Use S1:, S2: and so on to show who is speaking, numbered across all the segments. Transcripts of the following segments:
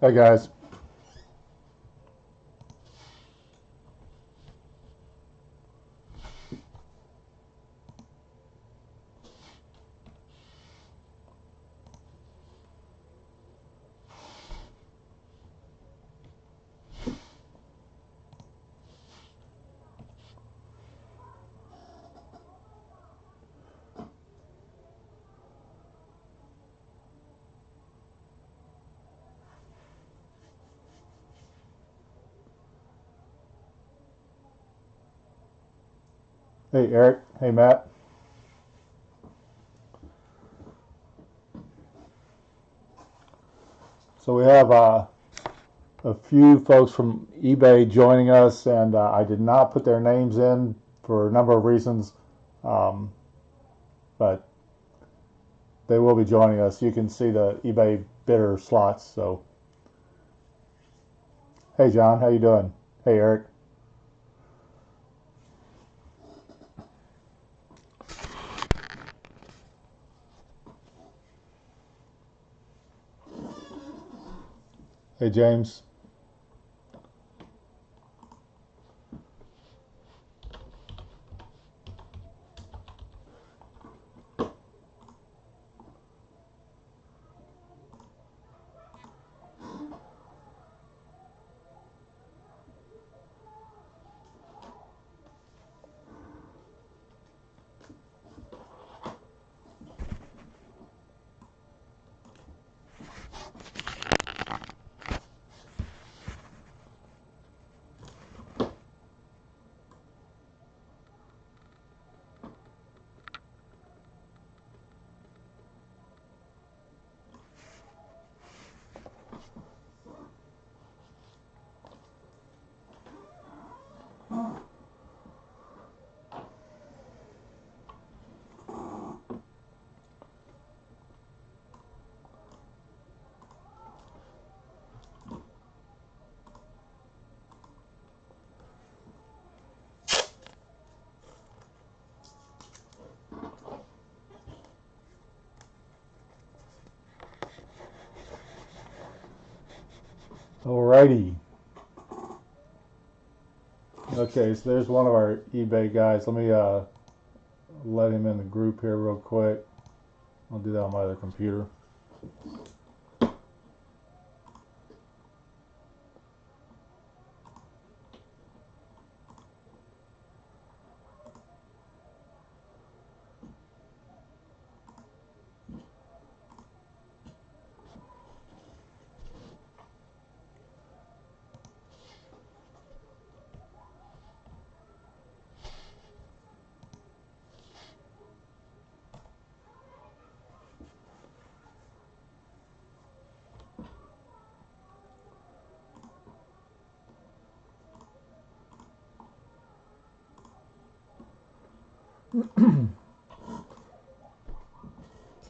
S1: Hey guys. Hey Eric. Hey Matt. So we have a few folks from eBay joining us, and I did not put their names in for a number of reasons, um, but they will be joining us. You can see the eBay bidder slots. So, hey John, how you doing? Hey Eric. Hey James. Alrighty. Okay, so there's one of our eBay guys. Let me let him in the group here real quick. I'll do that on my other computer.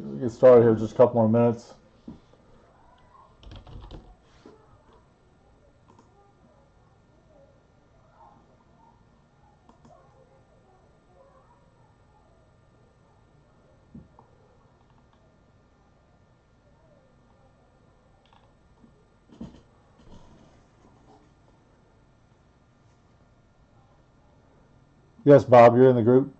S1: We'll get started here in just a couple more minutes. Yes, Bob, you're in the group.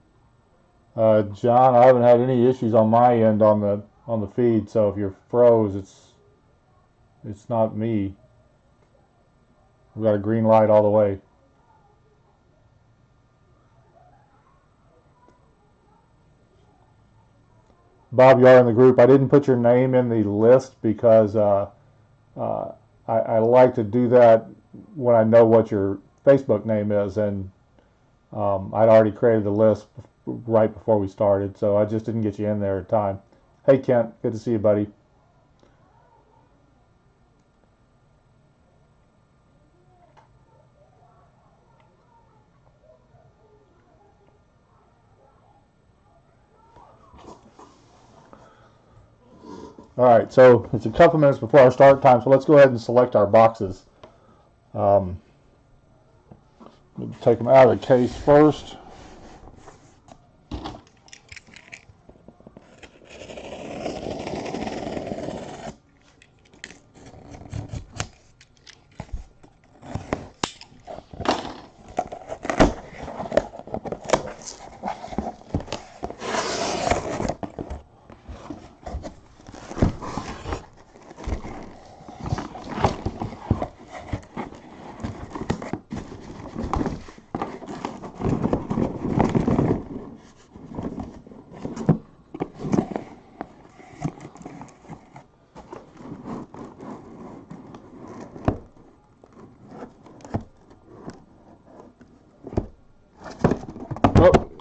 S1: John, I haven't had any issues on my end on the feed, so if you're froze, it's not me. We've got a green light all the way. Bob, you are in the group. I didn't put your name in the list because uh, I like to do that when I know what your Facebook name is, and I'd already created the list right before we started, so I just didn't get you in there in time. Hey Kent, good to see you, buddy. All right, so it's a couple minutes before our start time, so let's go ahead and select our boxes. Um, take them out of the case first.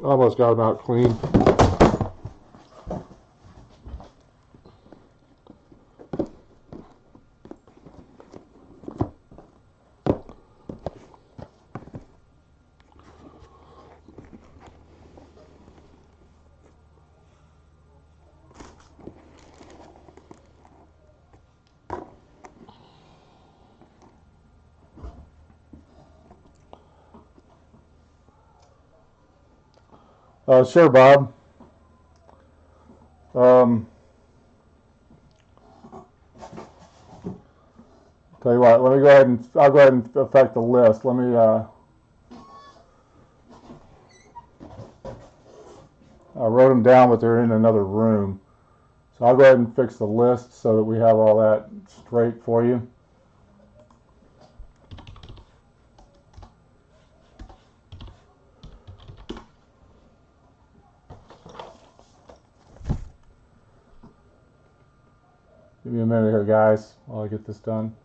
S1: almost got them out clean. Sure, Bob. Tell you what, let me go ahead and I'll go ahead and affect the list. Let me I wrote them down, but they're in another room. So I'll go ahead and fix the list so that we have all that straight for you. Give me a minute here, guys, while I get this done.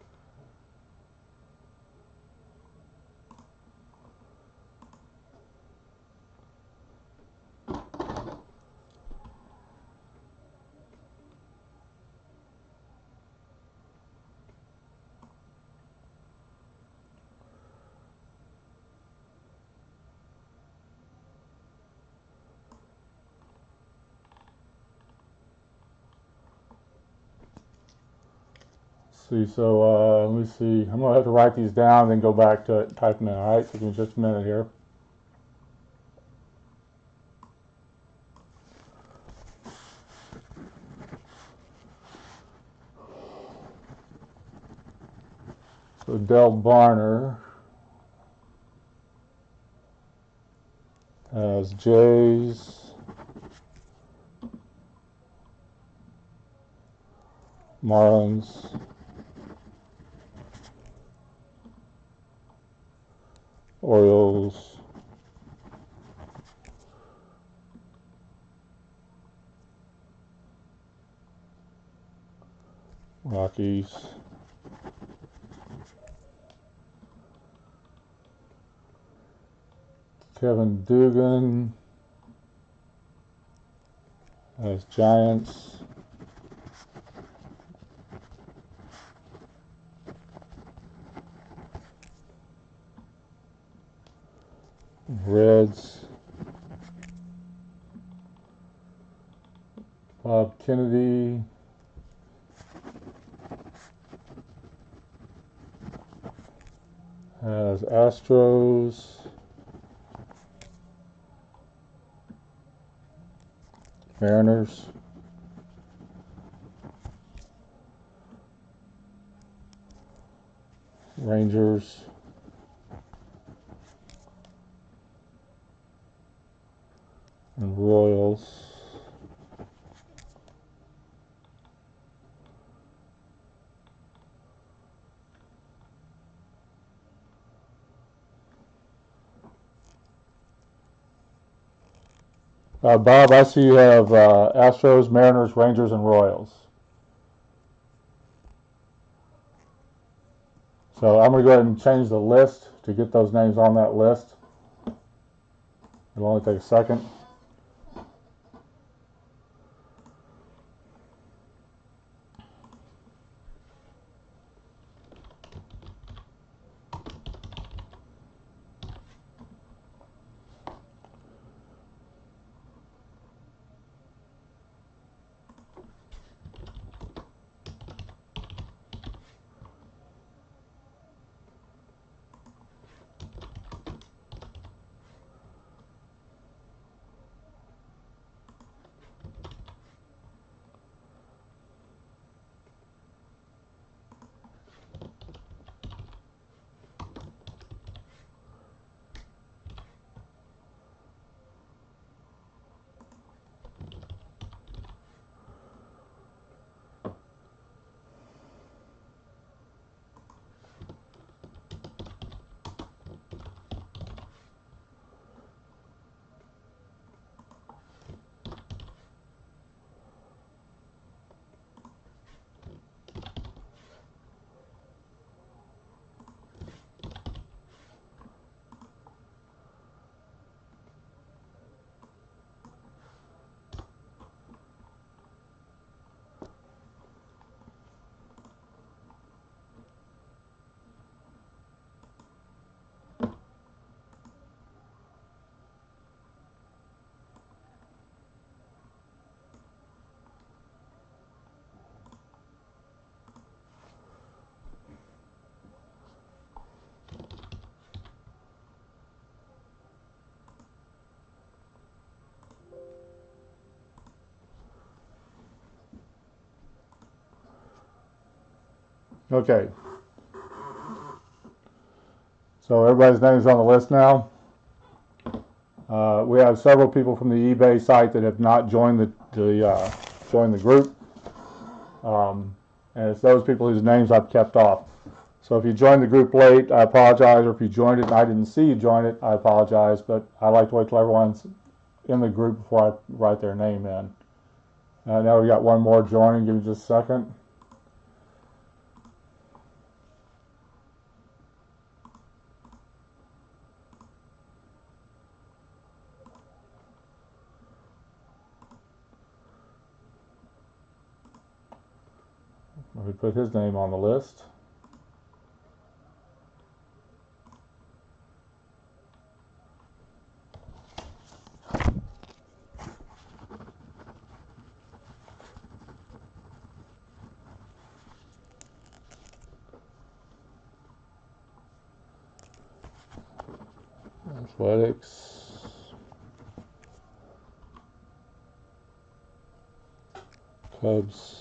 S1: So let me see. I'm going to have to write these down and then go back to it, type them in. All right, so give me just a minute here. So Del Barner has Jays, Marlins, Orioles, Rockies, Kevin Dugan has Giants, Reds, Bob Kennedy has Astros, Mariners, Rangers, and Royals. Bob, I see you have Astros, Mariners, Rangers, and Royals. So I'm going to go ahead and change the list to get those names on that list. It'll only take a second. Okay. So everybody's name's on the list now. We have several people from the eBay site that have not joined the group, and it's those people whose names I've kept off. So if you joined the group late, I apologize, or if you joined it and I didn't see you join it, I apologize, but I like to wait till everyone's in the group before I write their name in. Now we got one more joining. Give me just a second. Let me put his name on the list. Athletics. Cubs.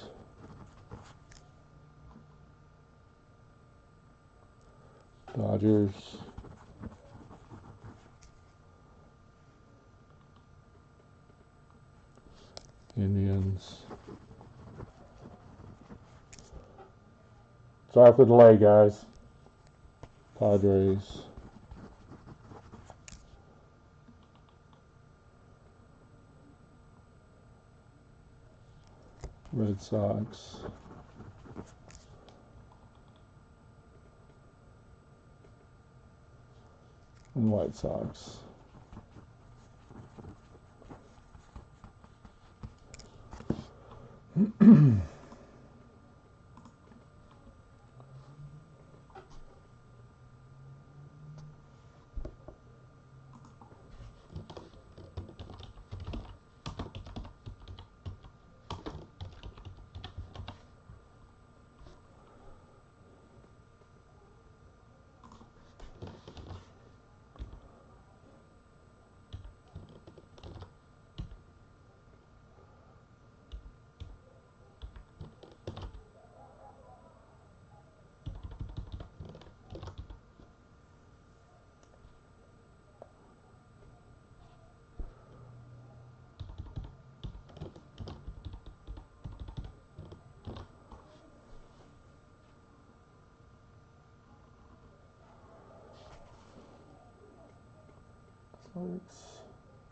S1: Dodgers. Indians. Sorry for the delay, guys. Padres. Red Sox. And White Sox.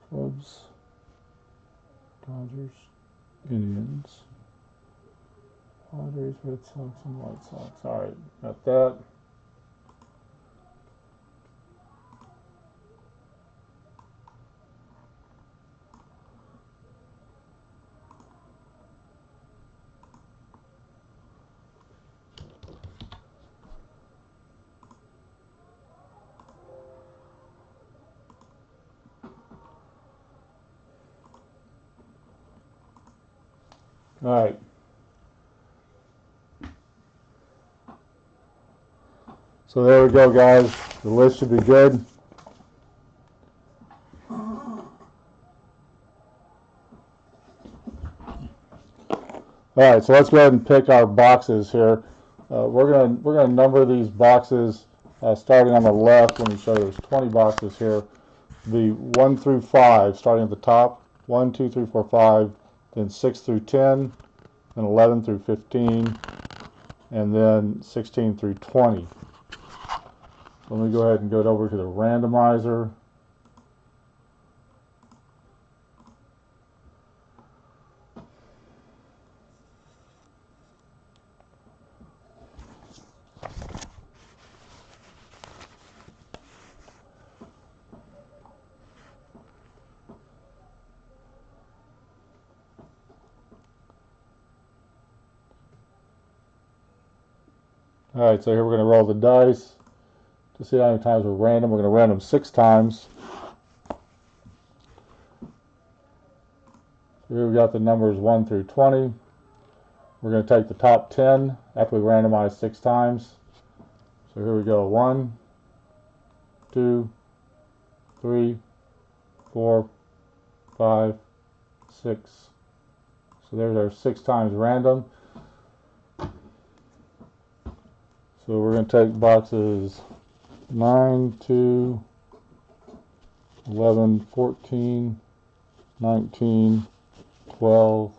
S1: Cubs, Dodgers, Indians, Padres, Red Sox, and White Sox. All right, got that. All right. So there we go, guys. The list should be good. All right, so let's go ahead and pick our boxes here. We're gonna number these boxes starting on the left. Let me show you. There's 20 boxes here. The 1 through 5, starting at the top. 1, 2, 3, 4, 5. Then 6 through 10. Then 11 through 15. And then 16 through 20. So let me go ahead and go over to the randomizer. All right, so here we're going to roll the dice to see how many times we're random. We're going to random 6 times. Here we've got the numbers 1 through 20. We're going to take the top 10 after we randomize 6 times. So here we go. 1, 2, 3, 4, 5, 6. So there's our 6 times random. So we're going to take boxes 9, 2, 11, 14, 19, 12,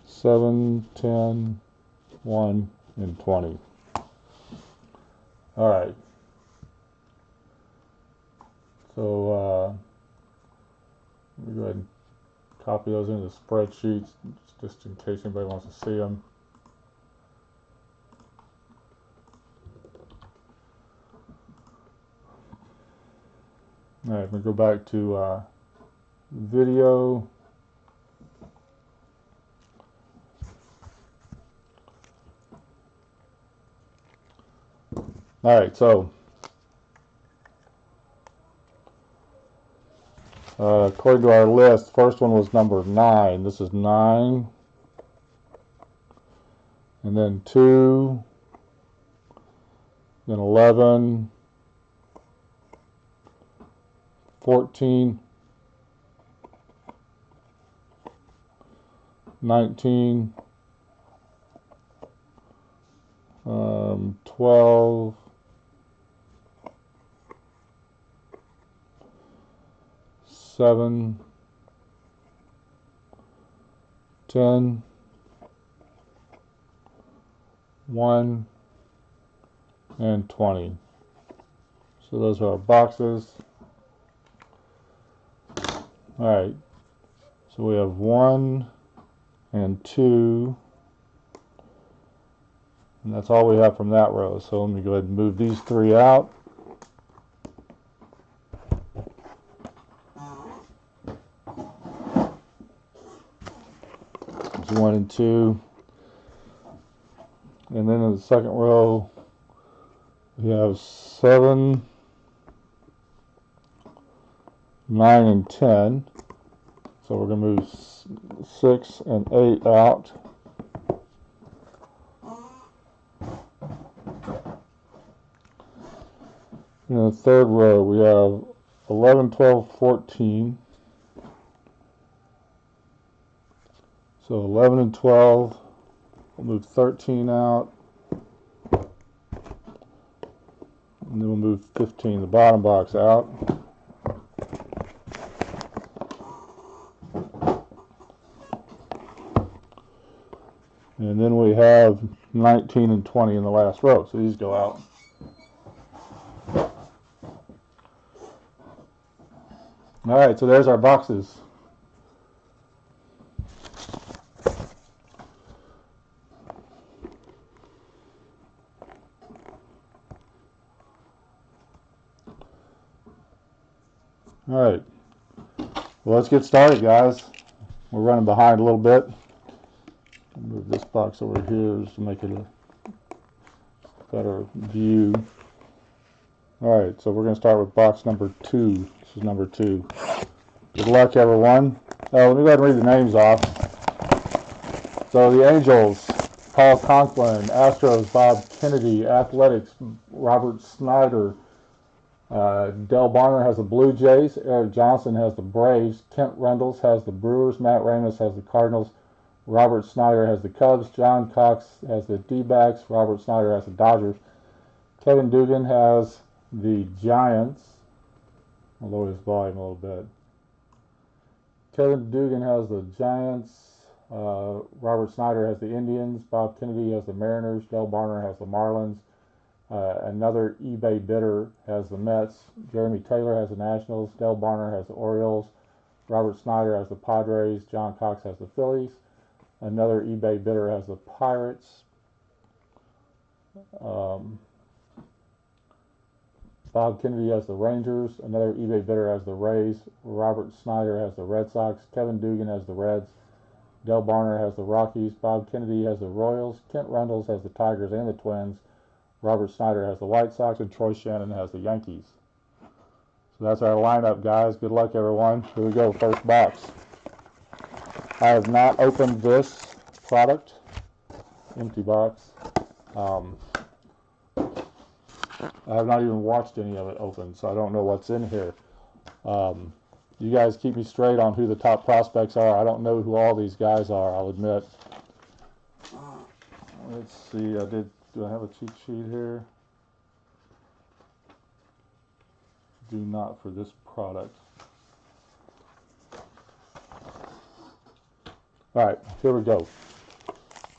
S1: 7, 10, 1, and 20. All right. So let me go ahead and copy those into the spreadsheets just in case anybody wants to see them. All right, we'll go back to video. All right, so according to our list, first one was number 9. This is 9. And then 2. Then 11. 14. 19. 12. 7, 10, 1, and 20. So those are our boxes. All right. So we have 1 and 2. And that's all we have from that row. So let me go ahead and move these 3 out. There's 1 and 2. And then in the second row, we have 7, 9, and 10. So we're going to move 6 and 8 out. In the third row, we have 11, 12, 14. So 11 and 12, we'll move 13 out. And then we'll move 15, the bottom box, out. And then we have 19 and 20 in the last row, so these go out. All right, so there's our boxes. All right, well, let's get started, guys. We're running behind a little bit. Move this box over here just to make it a better view. All right, so we're going to start with box number 2. This is number 2. Good luck, everyone. Let me go ahead and read the names off. So the Angels, Paul Conklin. Astros, Bob Kennedy. Athletics, Robert Snyder. Del Barner has the Blue Jays. Eric Johnson has the Braves. Kent Reynolds has the Brewers. Matt Ramos has the Cardinals. Robert Snyder has the Cubs. John Cox has the D-backs. Robert Snyder has the Dodgers. Kevin Dugan has the Giants. I'll lower his volume a little bit. Kevin Dugan has the Giants. Robert Snyder has the Indians. Bob Kennedy has the Mariners. Del Barner has the Marlins. Another eBay bidder has the Mets. Jeremy Taylor has the Nationals. Del Barner has the Orioles. Robert Snyder has the Padres. John Cox has the Phillies. Another eBay bidder has the Pirates. Bob Kennedy has the Rangers. Another eBay bidder has the Rays. Robert Snyder has the Red Sox. Kevin Dugan has the Reds. Del Barner has the Rockies. Bob Kennedy has the Royals. Kent Reynolds has the Tigers and the Twins. Robert Snyder has the White Sox. And Troy Shannon has the Yankees. So that's our lineup, guys. Good luck, everyone. Here we go, first box. I have not opened this product. Empty box. I have not even watched any of it open, so I don't know what's in here. You guys keep me straight on who the top prospects are. I don't know who all these guys are, I'll admit. Let's see, I did Do I have a cheat sheet here? Do not for this product. All right, here we go.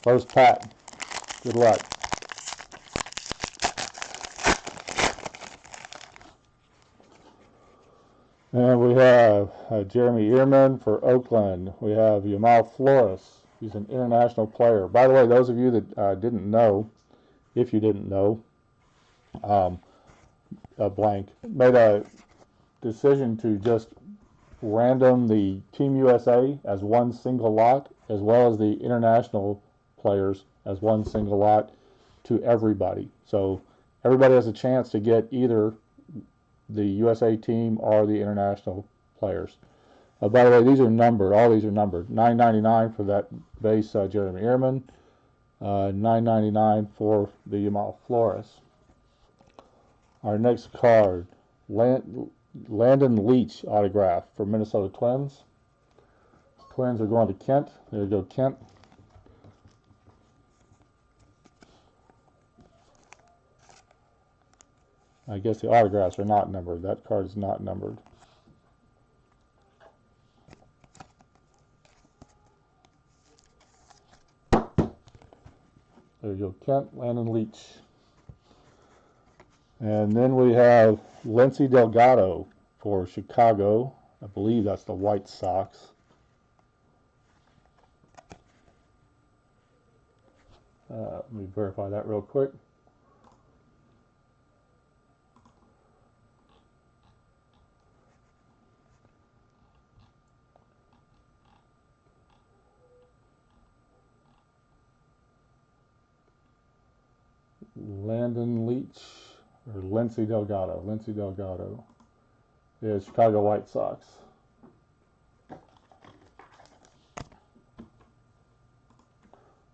S1: First pack. Good luck. And we have Jeremy Ehrman for Oakland. We have Jamal Flores. He's an international player. By the way, those of you that didn't know, if you didn't know, Blank made a decision to just random the Team USA as one single lot, as well as the international players as one single lot to everybody. So everybody has a chance to get either the USA team or the international players. By the way, these are numbered. All these are numbered. $9.99 for that base Jeremy Ehrman. $9.99 for the Jamal Flores. Our next card, Landon Leach autograph for Minnesota Twins. Twins are going to Kent. There you go, Kent. I guess the autographs are not numbered. That card is not numbered. There you go, Kent, Landon Leach. And then we have Lindsey Delgado for Chicago. I believe that's the White Sox. Let me verify that real quick. Landon Leach or Lindsey Delgado. Lindsey Delgado is Chicago White Sox.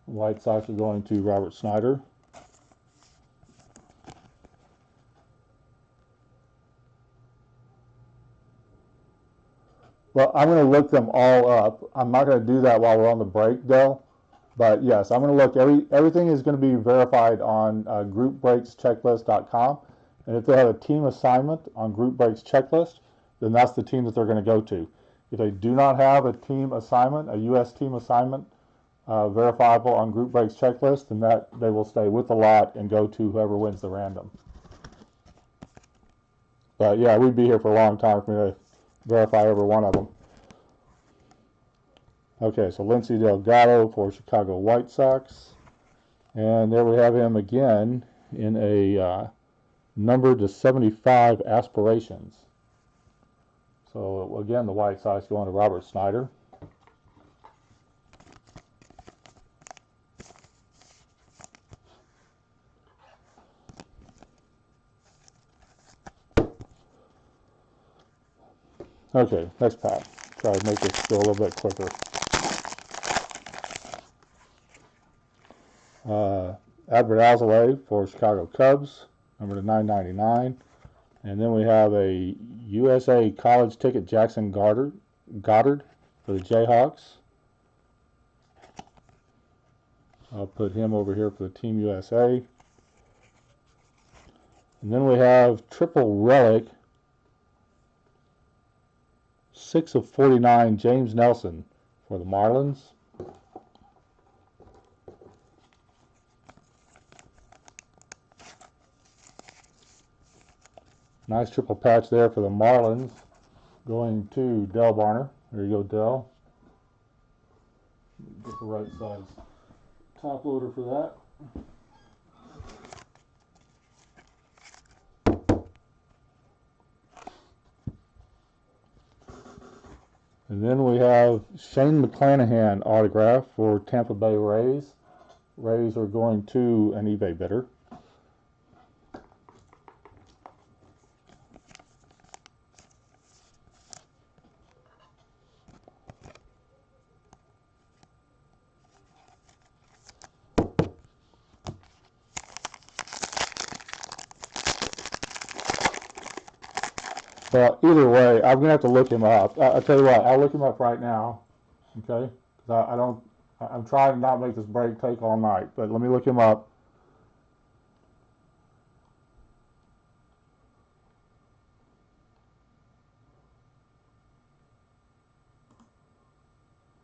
S1: White Sox are going to Robert Snyder. Well, I'm going to look them all up. I'm not going to do that while we're on the break, Dell. But yes, I'm going to look. Everything is going to be verified on groupbreakschecklist.com. And if they have a team assignment on Group Breaks Checklist, then that's the team that they're going to go to. If they do not have a team assignment, a U.S. team assignment verifiable on Group Breaks Checklist, then that they will stay with the lot and go to whoever wins the random. But yeah, we'd be here for a long time for me to verify every one of them. Okay, so Lindsey Delgado for Chicago White Sox. And there we have him again in a number to 75 aspirations. So again, the White Sox going to Robert Snyder. Okay, next pack. Try to make this go a little bit quicker. Adbert Alzolay for Chicago Cubs, number to 999. And then we have a USA college ticket, Jackson Goddard for the Jayhawks. I'll put him over here for the Team USA. And then we have triple relic, 6 of 49, James Nelson for the Marlins. Nice triple patch there for the Marlins, going to Del Barner. There you go, Del. Get the right size top loader for that. And then we have Shane McClanahan autograph for Tampa Bay Rays. Rays are going to an eBay bidder. Well, either way, I'm gonna have to look him up. I'll tell you what, I'll look him up right now, okay? Because I'm trying to not make this break take all night, but let me look him up,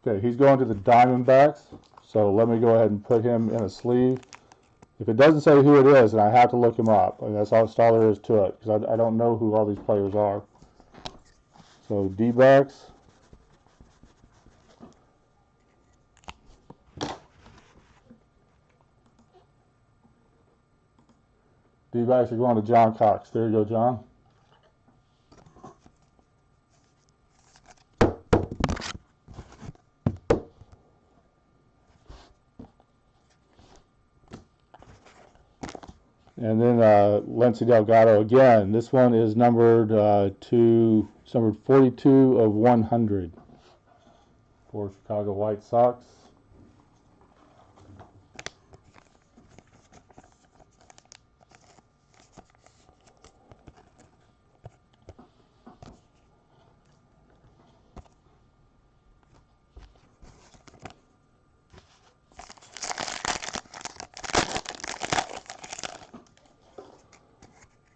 S1: Okay, he's going to the Diamondbacks, so let me go ahead and put him in a sleeve. If it doesn't say who it is, then I have to look him up, and that's all there is to it, because I don't know who all these players are. So D-backs. D-backs are going to John Cox. There you go, John. And then Lindsey Delgado again. This one is numbered numbered 42 of 100 for Chicago White Sox.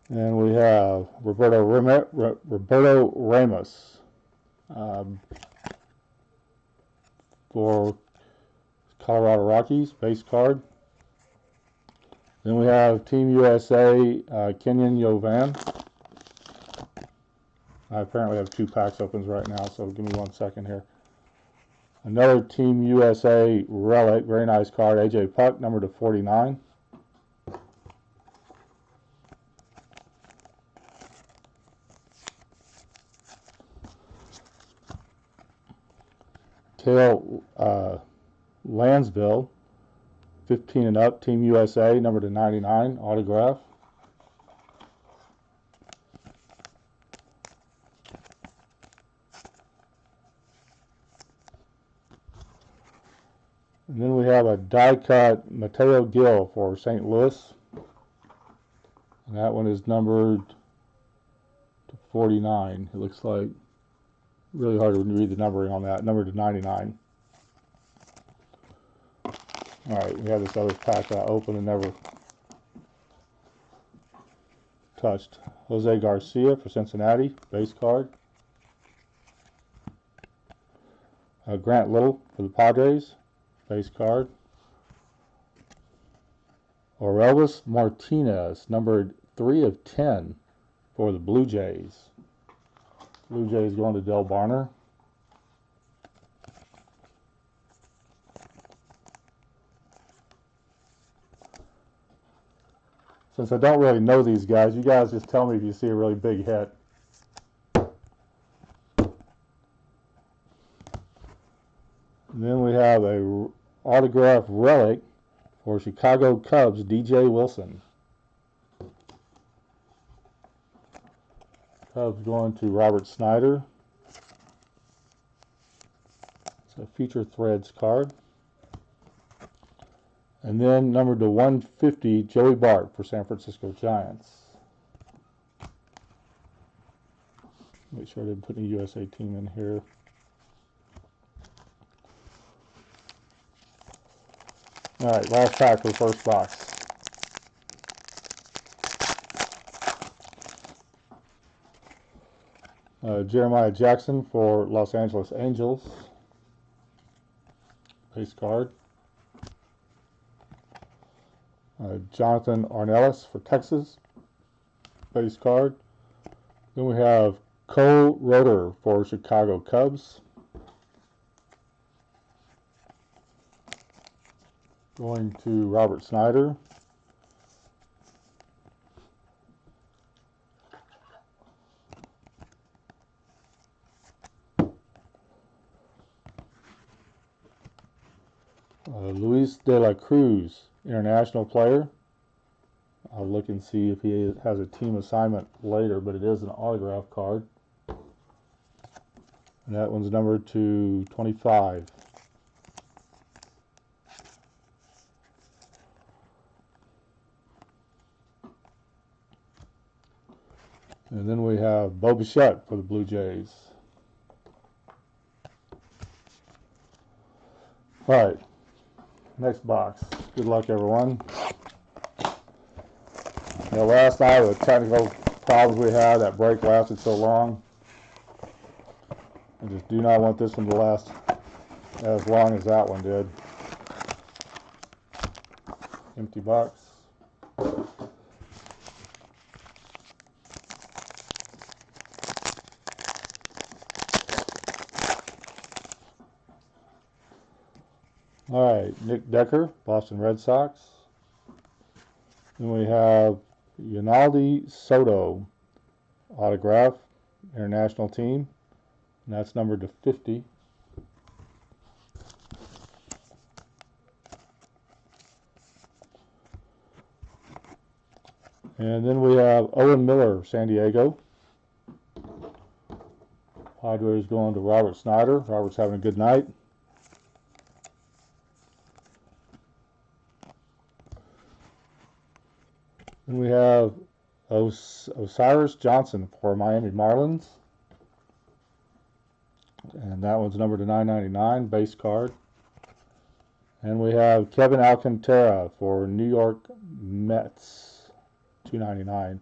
S1: And we have Roberto Ramos for Colorado Rockies, base card. Then we have Team USA, Kenyon Yovan. I apparently have 2 packs opens right now, so give me 1 second here. Another Team USA relic, very nice card, AJ Puk, number to 49. Cale Lansville, 15 and up, Team USA, number to 99, autograph. And then we have a die-cut Mateo Gil for St. Louis. And that one is numbered to 49, it looks like. Really hard to read the numbering on that. Numbered to 99. Alright, we have this other pack that I opened and never touched. Jose Garcia for Cincinnati, base card. Grant Little for the Padres, base card. Orelvis Martinez, numbered 3 of 10 for the Blue Jays. Blue Jays going to Del Barner. Since I don't really know these guys, you guys just tell me if you see a really big hit. And then we have a autograph relic for Chicago Cubs, DJ Wilson. Cubs going to Robert Snyder. It's a Future Threads card. And then numbered to 150, Joey Bart for San Francisco Giants. Make sure I didn't put any USA team in here. Alright, last pack for the first box. Jeremiah Jackson for Los Angeles Angels. Base card. Jonathan Ornelas for Texas. Base card. Then we have Cole Roeder for Chicago Cubs. Going to Robert Snyder. Luis de la Cruz, international player. I'll look and see if he has a team assignment later, but it is an autograph card. And that one's numbered to 25. And then we have Bo Bichette for the Blue Jays. All right, next box. Good luck, everyone. Now, last night with technical problems we had, that break lasted so long. I just do not want this one to last as long as that one did. Empty box. All right, Nick Decker, Boston Red Sox. Then we have Yonaldi Soto, autograph, international team, and that's numbered to 50. And then we have Owen Miller, San Diego. Padres going to Robert Snyder. Robert's having a good night. Then we have Osiris Johnson for Miami Marlins. And that one's numbered to 999, base card. And we have Kevin Alcantara for New York Mets, 299,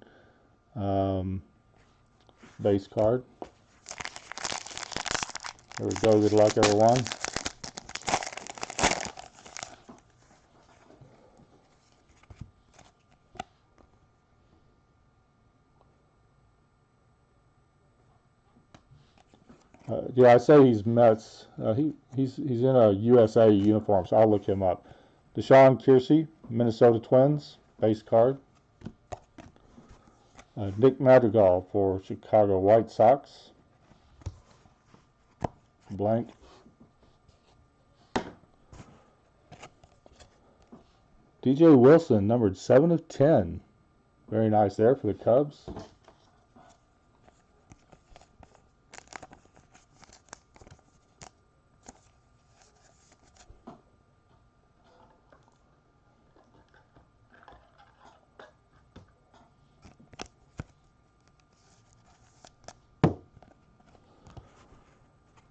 S1: base card. There we go. Good luck, everyone. Yeah, I say he's Mets. He's in a USA uniform, so I'll look him up. Deshaun Kiersey, Minnesota Twins, base card. Nick Madrigal for Chicago White Sox, blank. DJ Wilson, numbered 7 of 10. Very nice there for the Cubs.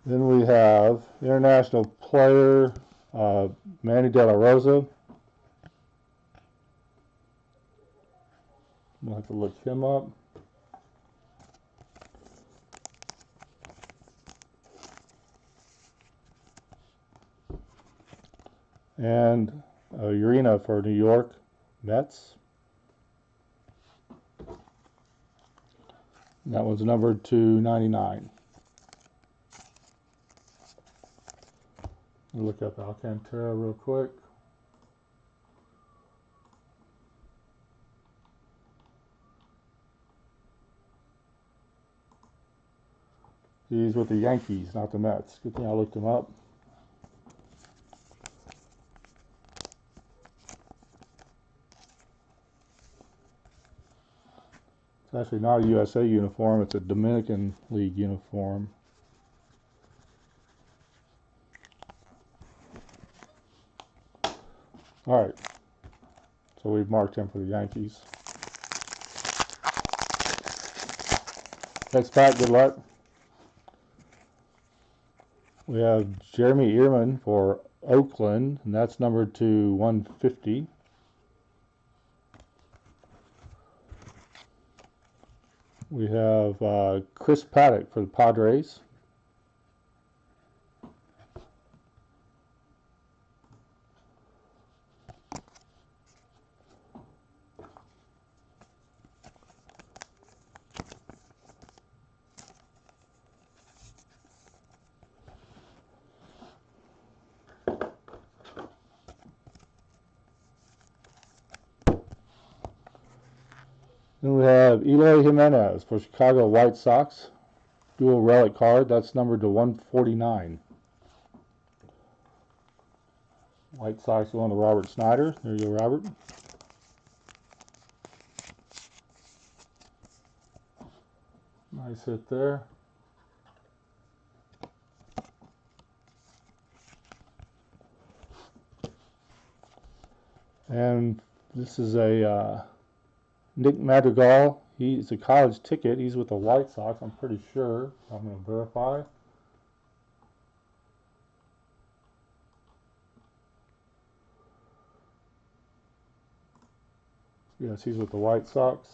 S1: Then we have international player Manny De La Rosa. We'll have to look him up. And Urena for New York Mets. That one's numbered to 99. We'll look up Alcantara real quick. He's with the Yankees, not the Mets. Good thing I looked him up. It's actually not a USA uniform, it's a Dominican League uniform. All right, so we've marked him for the Yankees. Next pack, good luck. We have Jeremy Ehrman for Oakland, and that's numbered to 150. We have Chris Paddock for the Padres. Then we have Eloy Jimenez for Chicago White Sox. Dual relic card, that's numbered to 149. White Sox going to Robert Snyder. There you go, Robert. Nice hit there. And this is a Nick Madrigal. He's a college ticket. He's with the White Sox, I'm pretty sure. I'm going to verify. Yes, he's with the White Sox.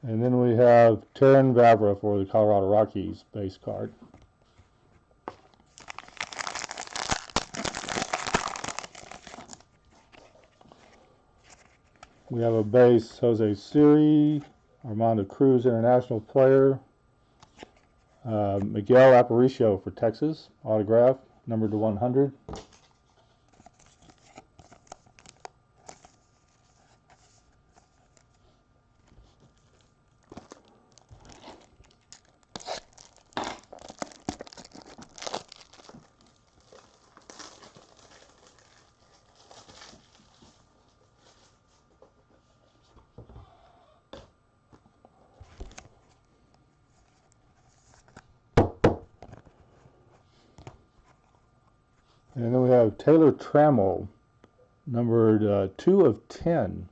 S1: And then we have Terrin Vavra for the Colorado Rockies base card. We have a base Jose Siri, Armando Cruz international player, Miguel Aparicio for Texas, autograph, numbered to 100. And then we have Taylor Trammell, numbered 2 of 10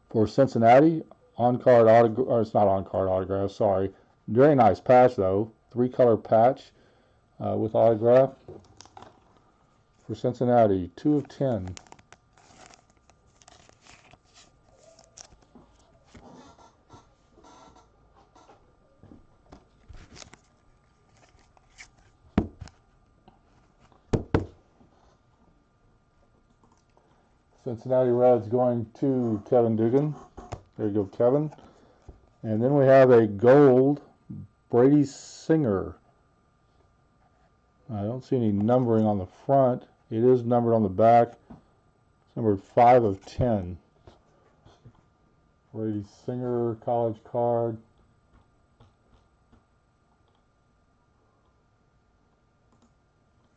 S1: for Cincinnati. On-card autograph, or it's not on-card autograph, sorry. Very nice patch though, 3-color patch with autograph for Cincinnati, 2 of 10. Cincinnati Reds going to Kevin Dugan. There you go, Kevin. And then we have a gold Brady Singer. I don't see any numbering on the front. It is numbered on the back. It's numbered 5 of 10. Brady Singer college card.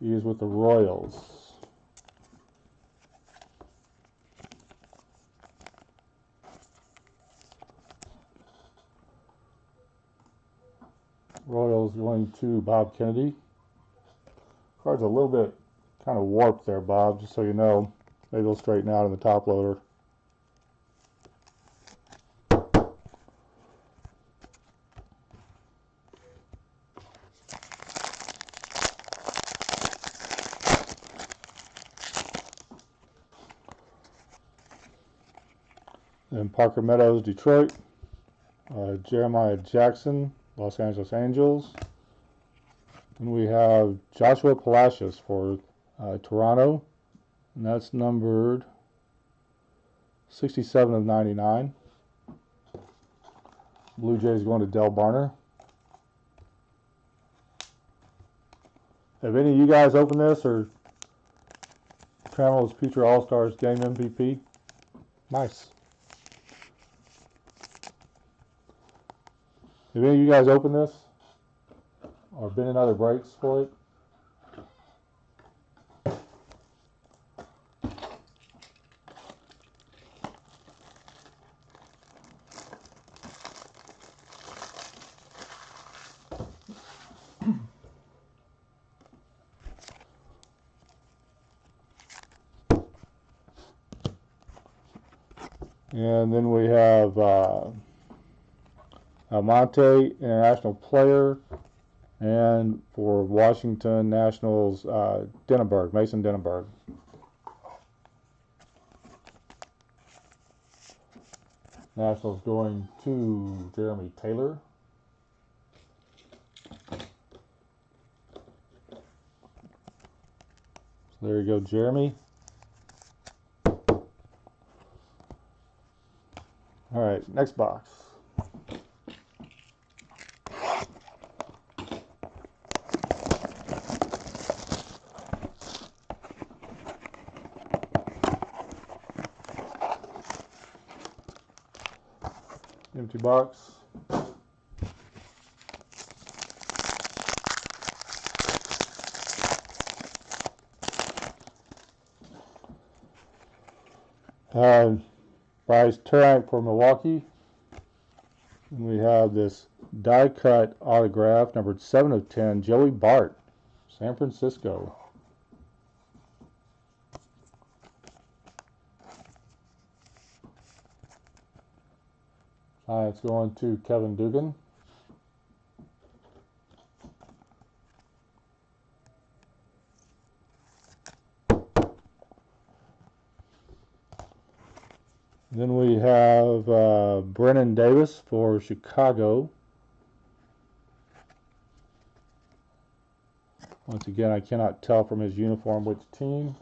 S1: He is with the Royals. Royals going to Bob Kennedy. Card's a little bit kind of warped there, Bob, just so you know. Maybe it'll straighten out in the top loader. Then Parker Meadows, Detroit. Jeremiah Jackson, Los Angeles Angels. And we have Joshua Palacios for Toronto, and that's numbered 67 of 99. Blue Jays going to Del Barner. Have any of you guys opened this or Trammell's Future All-Stars Game MVP? Nice. Have any of you guys opened this or been in other breaks for it? And then we have Almonte, international player, and for Washington Nationals, Denenberg, Mason Denenberg. Nationals going to Jeremy Taylor. So there you go, Jeremy. All right, next box. Empty box. Bryce Turang for Milwaukee. And we have this die cut autograph, numbered 7 of 10, Joey Bart, San Francisco. It's going to Kevin Dugan. Then we have Brennan Davis for Chicago. Once again, I cannot tell from his uniform which team.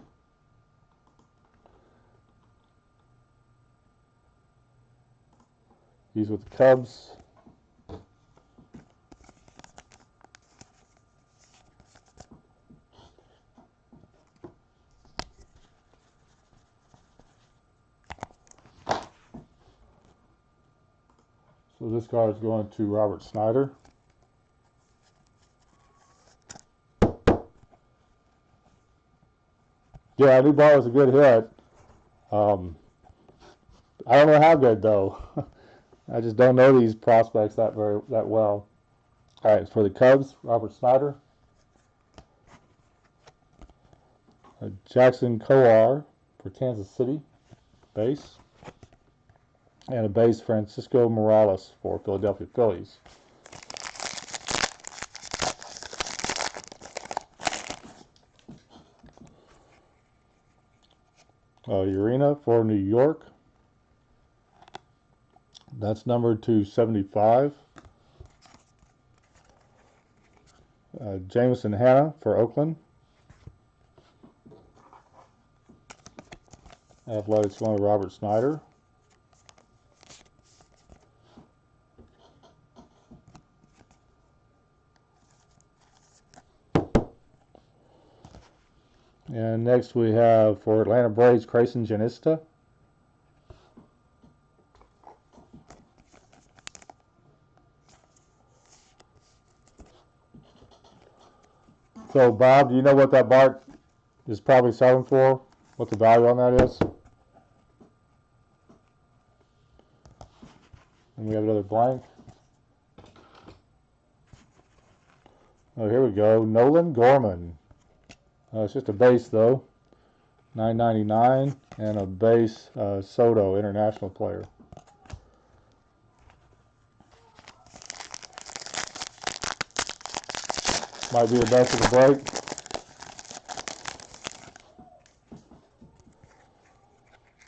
S1: He's with the Cubs. So this card is going to Robert Snyder. Yeah, I knew Bart was a good hit. I don't know how good though. I just don't know these prospects that well. All right, for the Cubs, Robert Snyder. Jackson Kowar for Kansas City, base. And a base, Francisco Morales for Philadelphia Phillies. Urena for New York. That's numbered to 75. Jameson Hanna for Oakland. Athletics going to Robert Snyder. And next we have for Atlanta Braves, Grayson Janista. So Bob, do you know what that Bart is probably selling for? What the value on that is? And we have another blank. Oh, here we go. Nolan Gorman. It's just a base though. $9.99 and a base Soto international player. Might be the best of the break.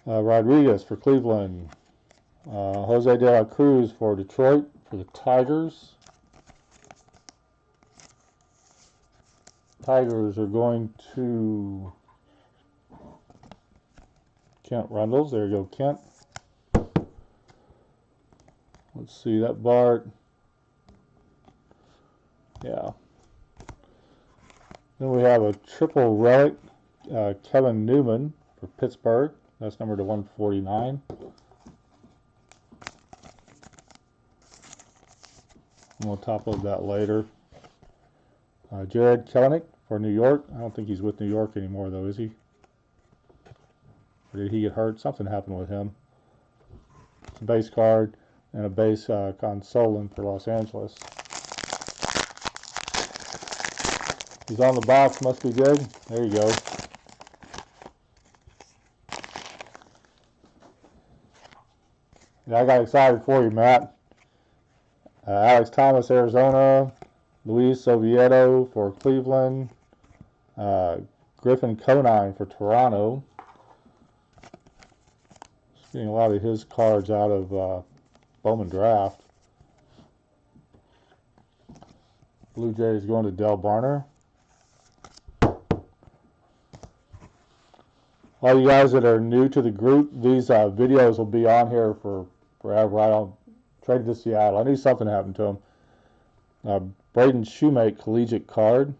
S1: Rodriguez for Cleveland. Jose De La Cruz for Detroit for the Tigers. Tigers are going to Kent Rundles. There you go, Kent. Let's see, that Bart. Yeah. Then we have a triple relic, Kevin Newman for Pittsburgh. That's numbered to 149. And we'll top load that later. Jared Kelenic for New York. I don't think he's with New York anymore, though, is he? Or did he get hurt? Something happened with him. It's a base card and a base Consolin for Los Angeles. He's on the box, must be good. There you go. Yeah, I got excited for you, Matt. Alex Thomas, Arizona. Luis Oviedo for Cleveland. Griffin Conine for Toronto. Just getting a lot of his cards out of Bowman Draft. Blue Jays going to Del Barner. All you guys that are new to the group, these videos will be on here for forever. I don't trade to Seattle. I knew something happened to him. Braden Shoemake collegiate card.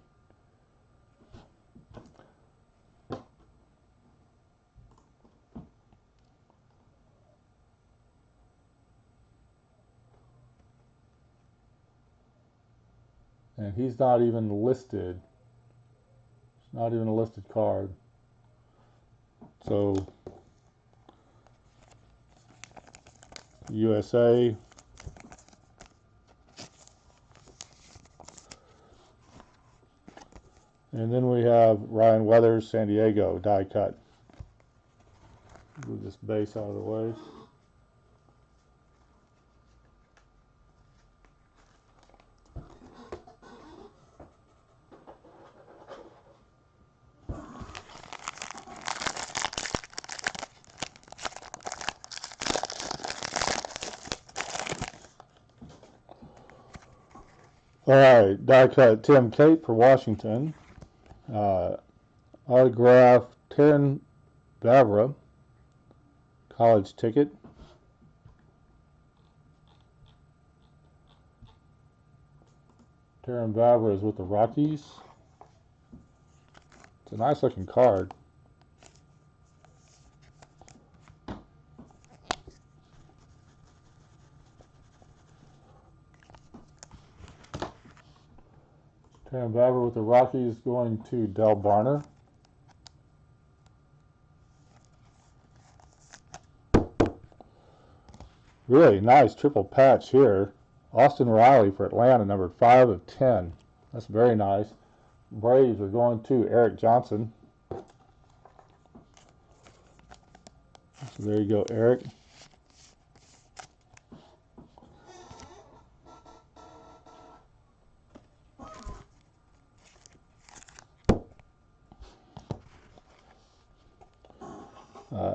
S1: And he's not even listed. It's not even a listed card. So, USA. And then we have Ryan Weathers, San Diego, die cut. Move this base out of the way. right, die cut Tim Cape for Washington. Autograph Terran Vavra, college ticket. Terran Vavra is with the Rockies. It's a nice looking card. Terran Vavra with the Rockies going to Del Barner. Really nice triple patch here. Austin Riley for Atlanta, numbered 5 of 10. That's very nice. Braves are going to Eric Johnson. So there you go, Eric.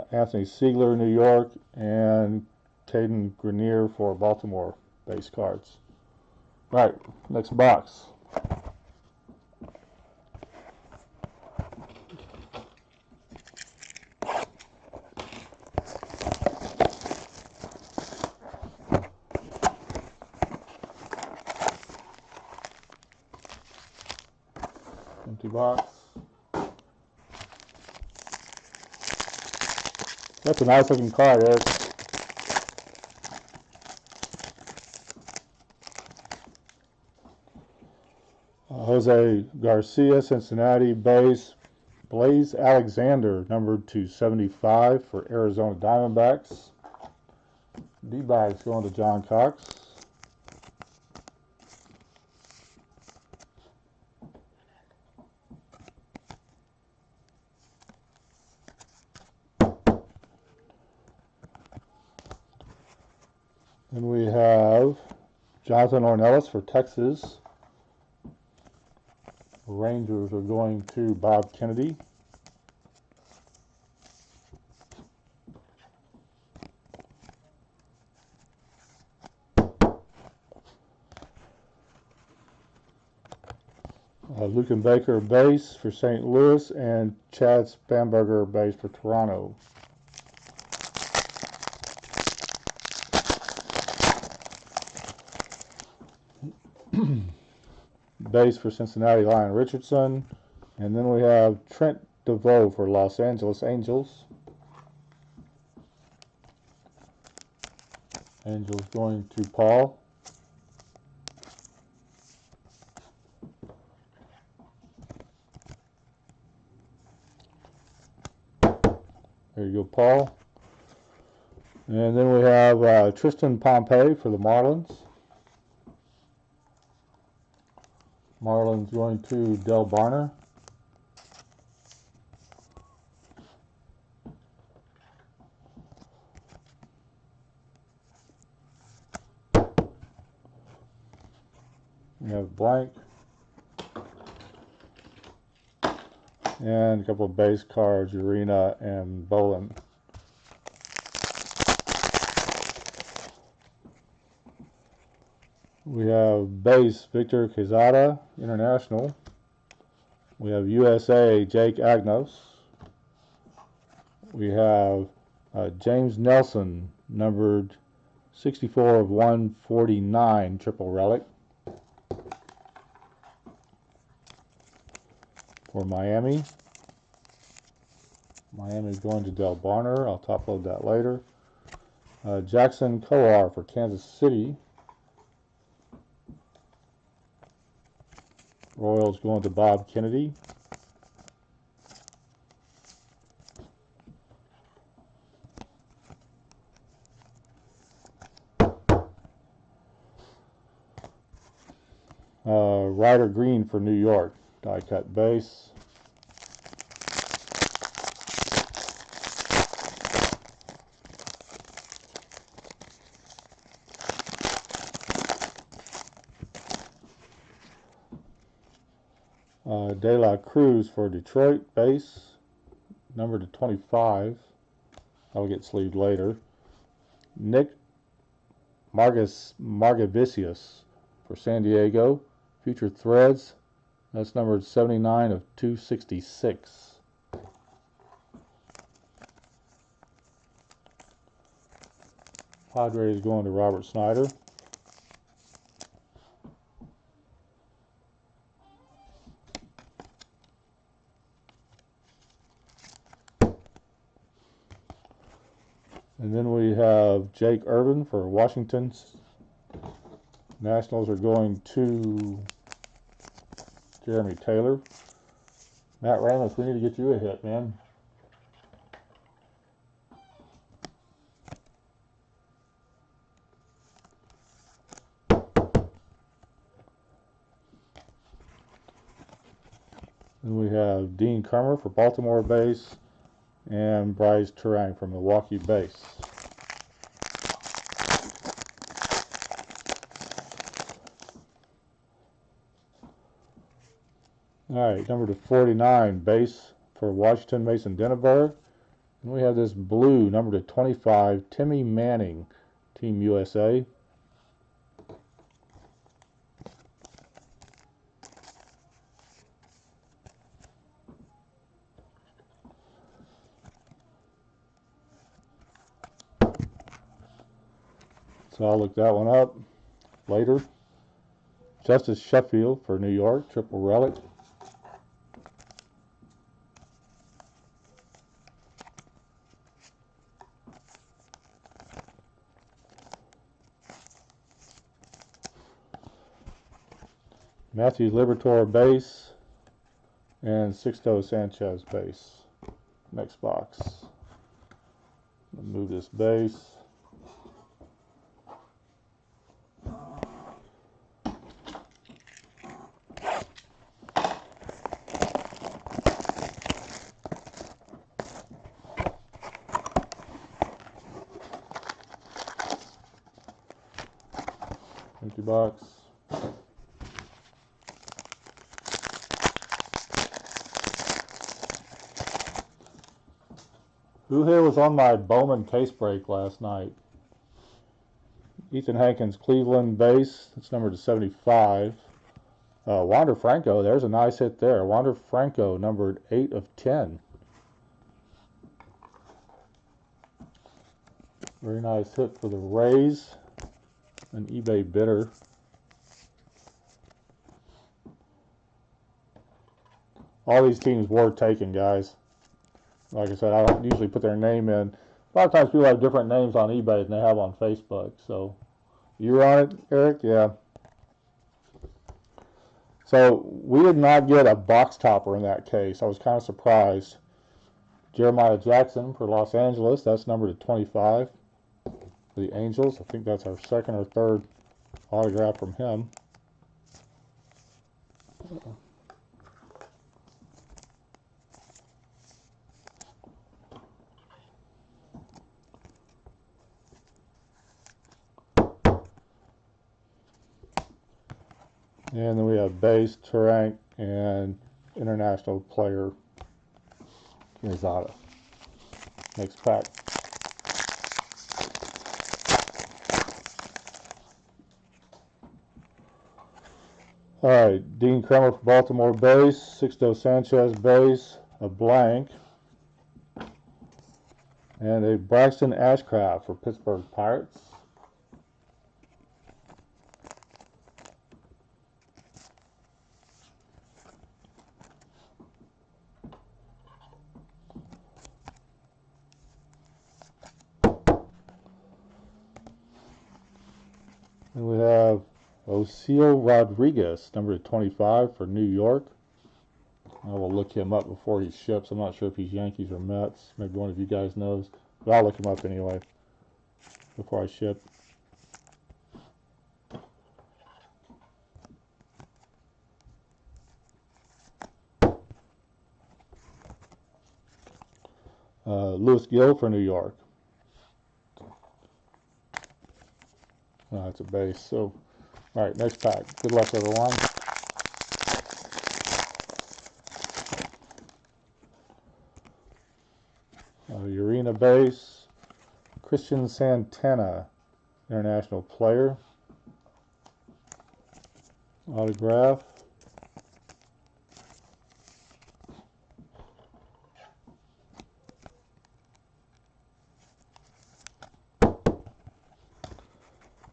S1: Anthony Siegler, New York, and Caden Grenier for Baltimore base cards. All right, next box. Empty box. That's a nice looking card, Eric. Jose Garcia, Cincinnati base. Blaze Alexander, numbered to 75 for Arizona Diamondbacks. D-bags going to John Cox. And we have Jonathan Ornelas for Texas. Rangers are going to Bob Kennedy. Luken Baker base for St. Louis, and Chad Spanberger base for Toronto. Base for Cincinnati, Lyon Richardson. And then we have Trent DeVoe for Los Angeles Angels. Angels going to Paul. There you go, Paul. And then we have Tristan Pompey for the Marlins. Marlins going to Del Barner. We have blank. And a couple of base cards, Urena and Bolin. We have base Victor Quezada, International. We have USA Jake Agnos. We have James Nelson, numbered 64 of 149, triple relic for Miami. Miami's going to Del Barner. I'll top load that later. Jackson Kowar for Kansas City. Royals going to Bob Kennedy. Ryder Green for New York, die cut base. De La Cruz for Detroit base, number to 25. That'll get sleeved later. Nick Margavicius for San Diego, Future Threads. That's numbered 79 of 266. Padres going to Robert Snyder. And then we have Jake Irvin for Washington. Nationals are going to Jeremy Taylor. Matt Ramos, we need to get you a hit, man. Then we have Dean Kremer for Baltimore base and Bryce Turang from Milwaukee base. All right, number 49, base for Washington, Mason Denneberg. And we have this blue, number 25, Timmy Manning, Team USA. So I'll look that one up later. Justice Sheffield for New York, triple relic. Matthew Liberatore base and Sixto Sanchez base. Next box. Move this base. Empty box. Who here was on my Bowman case break last night? Ethan Hankins, Cleveland base. That's numbered 75. Wander Franco, there's a nice hit there. Wander Franco, numbered 8 of 10. Very nice hit for the Rays. An eBay bidder. All these teams were taken, guys. Like I said, I don't usually put their name in. A lot of times people have different names on eBay than they have on Facebook. So, you were on it, Eric? Yeah. So, we did not get a box topper in that case. I was kind of surprised. Jeremiah Jackson for Los Angeles. That's numbered 25 for the Angels. I think that's our second or third autograph from him. And then we have base, Turang, and international player, Mizada. Next pack. All right, Dean Kremer for Baltimore base, Sixto Sanchez base, a blank, and a Braxton Ashcraft for Pittsburgh Pirates. And we have Ocio Rodriguez, number 25 for New York. I will look him up before he ships. I'm not sure if he's Yankees or Mets. Maybe one of you guys knows. But I'll look him up anyway before I ship. Lewis Gill for New York. That's a base. So, all right, next pack. Good luck, everyone. Urena base. Christian Santana, international player. autograph.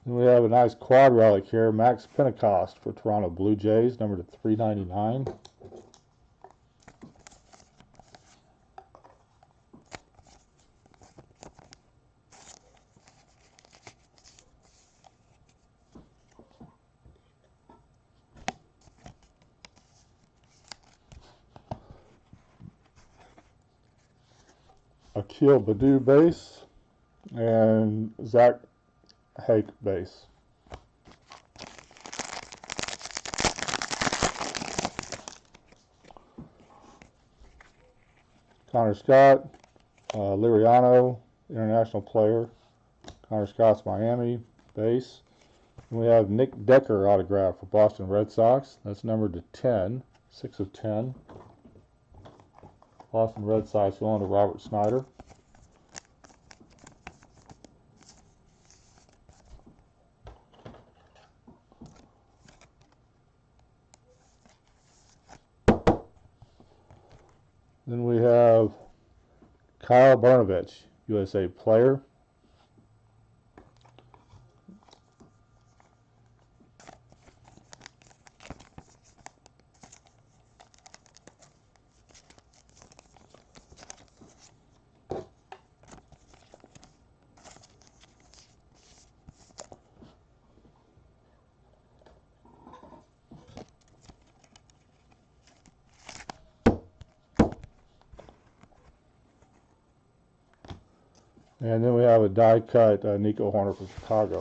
S1: And we have a nice quad relic here, Max Pentecost for Toronto Blue Jays, number to 399. Akil Baddoo base and Zach Hake base. Connor Scott, Liriano, international player. Connor Scott's Miami base. And we have Nick Decker autograph for Boston Red Sox. That's numbered to 10, 6 of 10. Boston Red Sox going to Robert Snyder. Then we have Kyle Barnovich, USA player. And then we have a die cut Nico Hoerner from Chicago.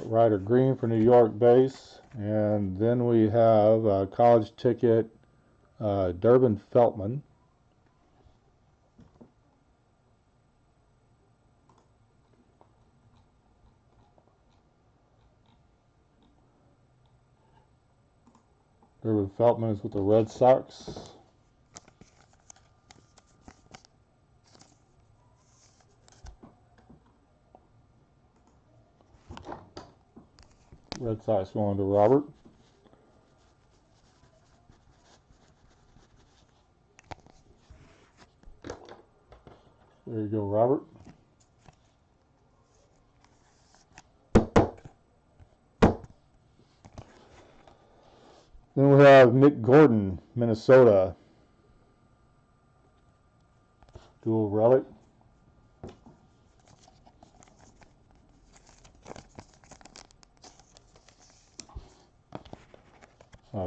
S1: Ryder Green for New York base. And then we have a college ticket Durbin Feltman. Durbin Feltman is with the Red Sox. Red Sox going to Robert. There you go, Robert. Then we have Nick Gordon, Minnesota. Dual relic.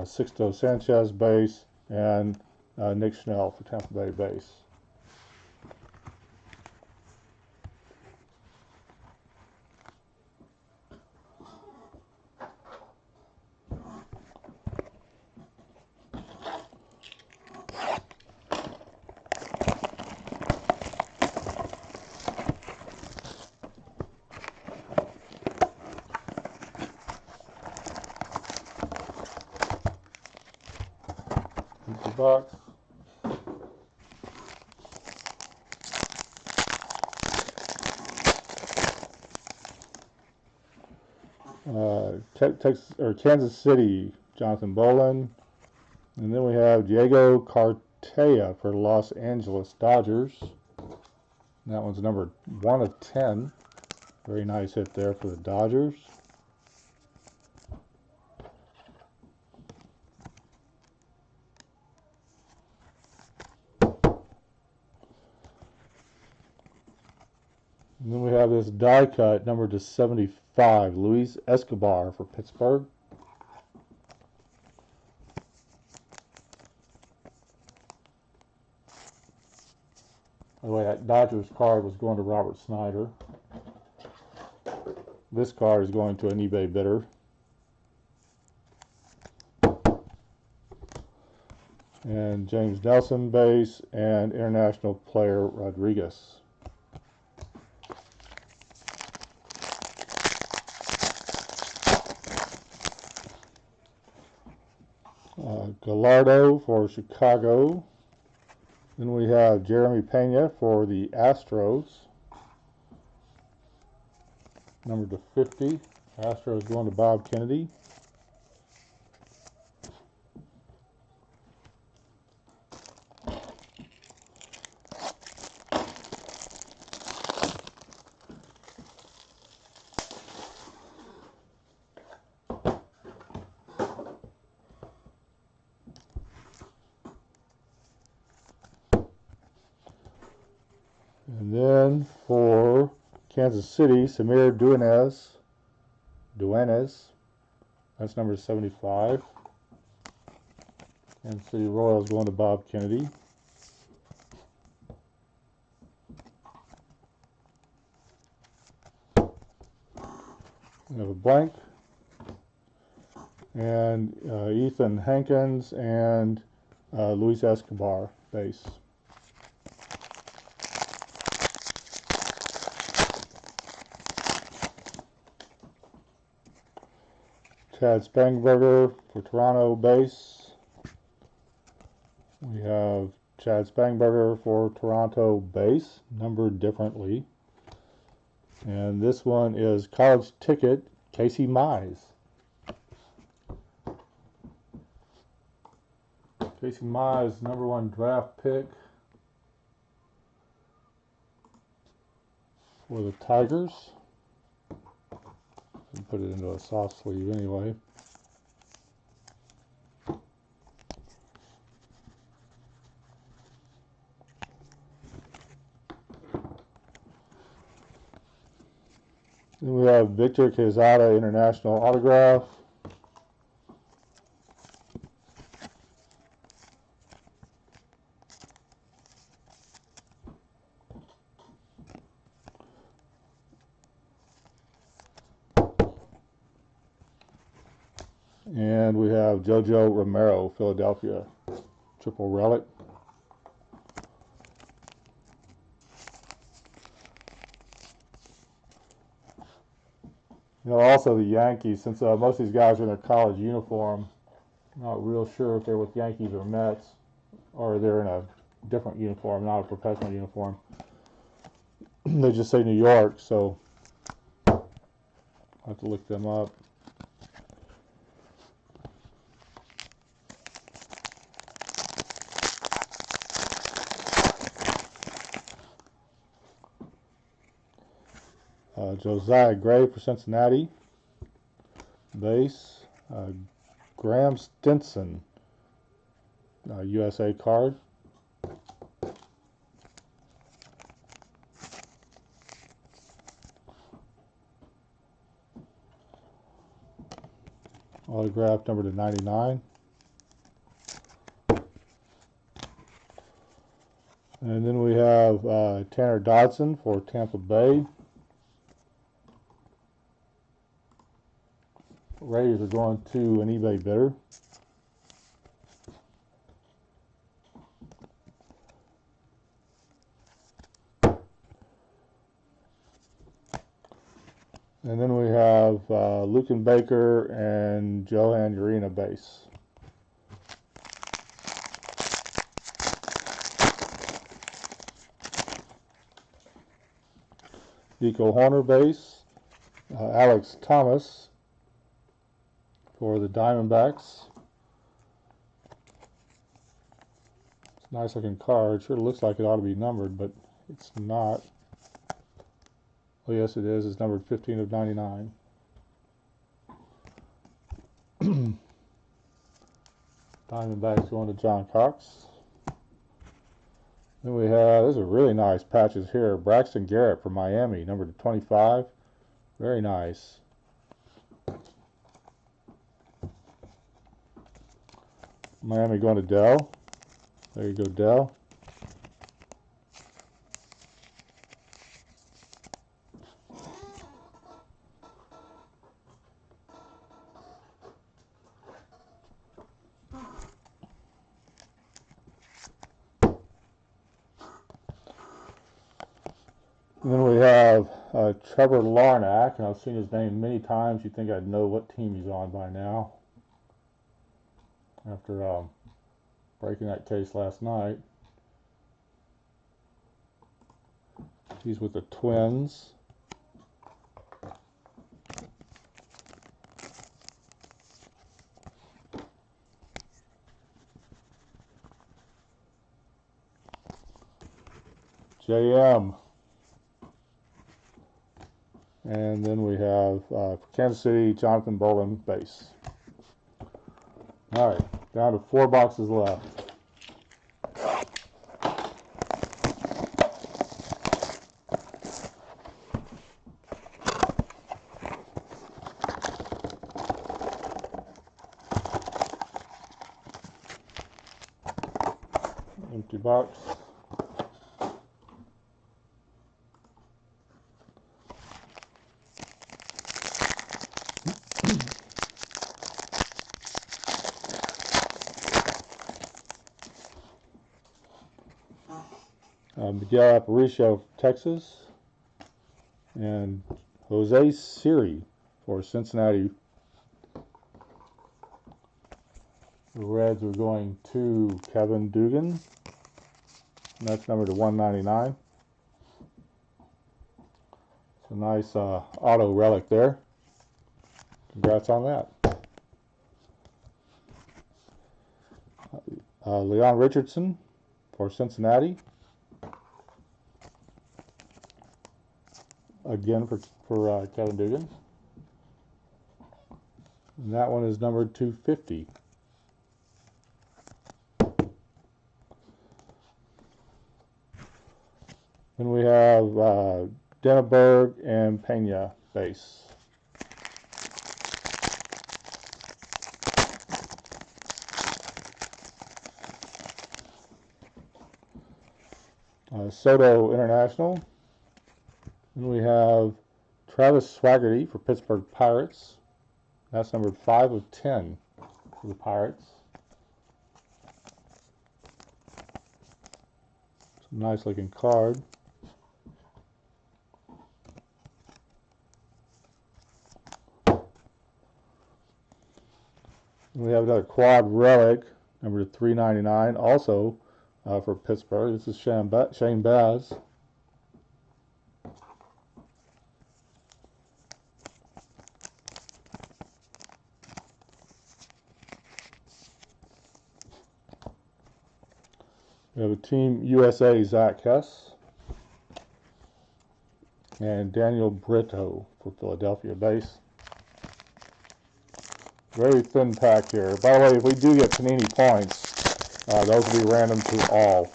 S1: Sixto Sanchez base, and Nick Schnell for Tampa Bay base. Empty box. Kansas City, Jonathan Bolin. And then we have Diego Cartaya for Los Angeles Dodgers. And that one's numbered 1 of 10. Very nice hit there for the Dodgers. And then we have this die cut numbered to 75, Luis Escobar for Pittsburgh. By the way, that Dodgers card was going to Robert Snyder. This card is going to an eBay bidder. And James Nelson base and international player Rodriguez. Gallardo for Chicago. Then we have Jeremy Pena for the Astros, number to 50. Astros going to Bob Kennedy. And then for Kansas City, Samir Duenes, that's number 75. Kansas City Royals going to Bob Kennedy. We have a blank. And Ethan Hankins and Luis Escobar, base. Chad Spangberger for Toronto, base. We have Chad Spangberger for Toronto, base, numbered differently. And this one is college ticket, Casey Mize. Casey Mize, #1 draft pick for the Tigers. Put it into a soft sleeve anyway. Then we have Victor Quezada International autograph. And we have Jojo Romero, Philadelphia, triple relic. You know, also the Yankees, since most of these guys are in their college uniform, I'm not real sure if they're with Yankees or Mets, or they're in a different uniform, not a professional uniform. They just say New York, so I'll have to look them up. Josiah Gray for Cincinnati, base. Graham Stinson, USA card. Autograph number to 99. And then we have Tanner Dodson for Tampa Bay. Rays are going to an eBay bidder. And then we have Luken Baker and Johan Urena base. Nico Horner base. Alex Thomas for the Diamondbacks. It's a nice looking card. Sure looks like it ought to be numbered, but it's not. Oh yes it is. It's numbered 15 of 99. Diamondbacks going to John Cox. Then we have, these are really nice patches here. Braxton Garrett from Miami, numbered to 25. Very nice. Miami going to Dell. There you go, Dell. And then we have Trevor Larnach, and I've seen his name many times. You'd think I'd know what team he's on by now, after breaking that case last night. He's with the Twins. JM. And then we have for Kansas City, Jonathan Bowlen, base. All right, down to 4 boxes left. Empty box. Miguel Aparicio, Texas, and Jose Siri for Cincinnati. The Reds are going to Kevin Dugan, and that's number to 199. It's a nice auto relic there. Congrats on that. Leon Richardson for Cincinnati. Again for Kevin Dugan. And that one is numbered 250. Then we have Denneberg and Pena base. Soto International. Then we have Travis Swaggerty for Pittsburgh Pirates. That's numbered 5 of 10 for the Pirates. It's a nice looking card. And we have another quad relic, number 399, also for Pittsburgh. This is Shane Baz. We have a Team USA Zach Hess and Daniel Brito for Philadelphia base. Very thin pack here. By the way, if we do get Panini points, those will be random to all.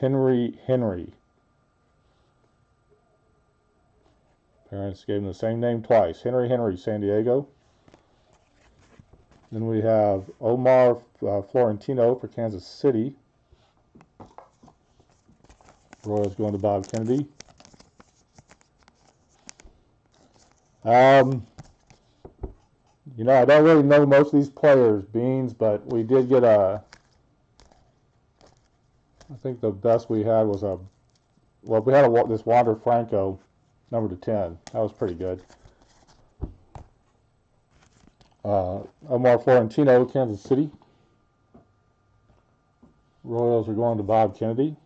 S1: Henry. Parents gave him the same name twice. Henry, San Diego. Then we have Omar Florentino for Kansas City. Royals going to Bob Kennedy. You know, I don't really know most of these players, Beans, but we did get I think the best we had was we had this Wander Franco, number to 10. That was pretty good. Omar Florentino, Kansas City. Royals are going to Bob Kennedy.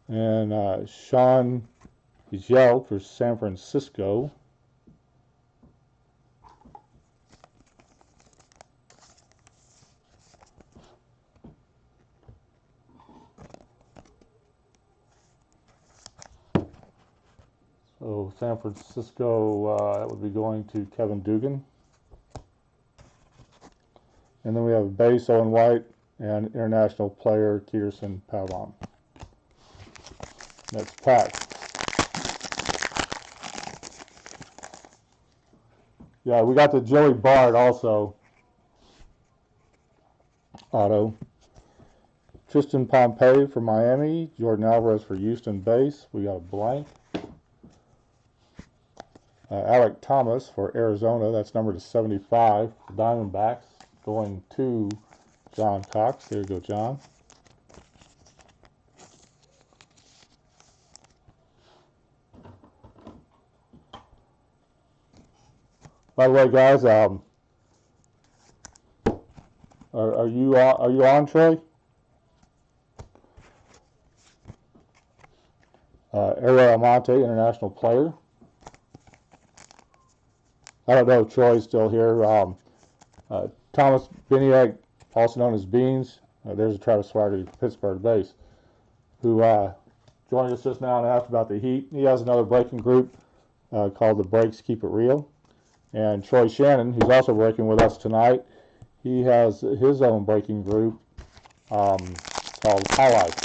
S1: And Sean Yell for San Francisco. So San Francisco, that would be going to Kevin Dugan. And then we have base Owen White and international player Kiersson Pavon. Next pack. Yeah, we got the Joey Bart also. Auto. Tristan Pompey for Miami. Jordan Alvarez for Houston base. We got a blank. Alec Thomas for Arizona. That's numbered to 75. The Diamondbacks going to John Cox. There you go, John. By the way, guys, are you on, Troy? Ariel Almonte, international player. I don't know if Troy's still here. Thomas Biniak, also known as Beans. There's a Travis Swaggerty, Pittsburgh base, who joined us just now and asked about the Heat. He has another breaking group called the Breaks Keep It Real. And Troy Shannon, who's also working with us tonight, he has his own breaking group called Highlight.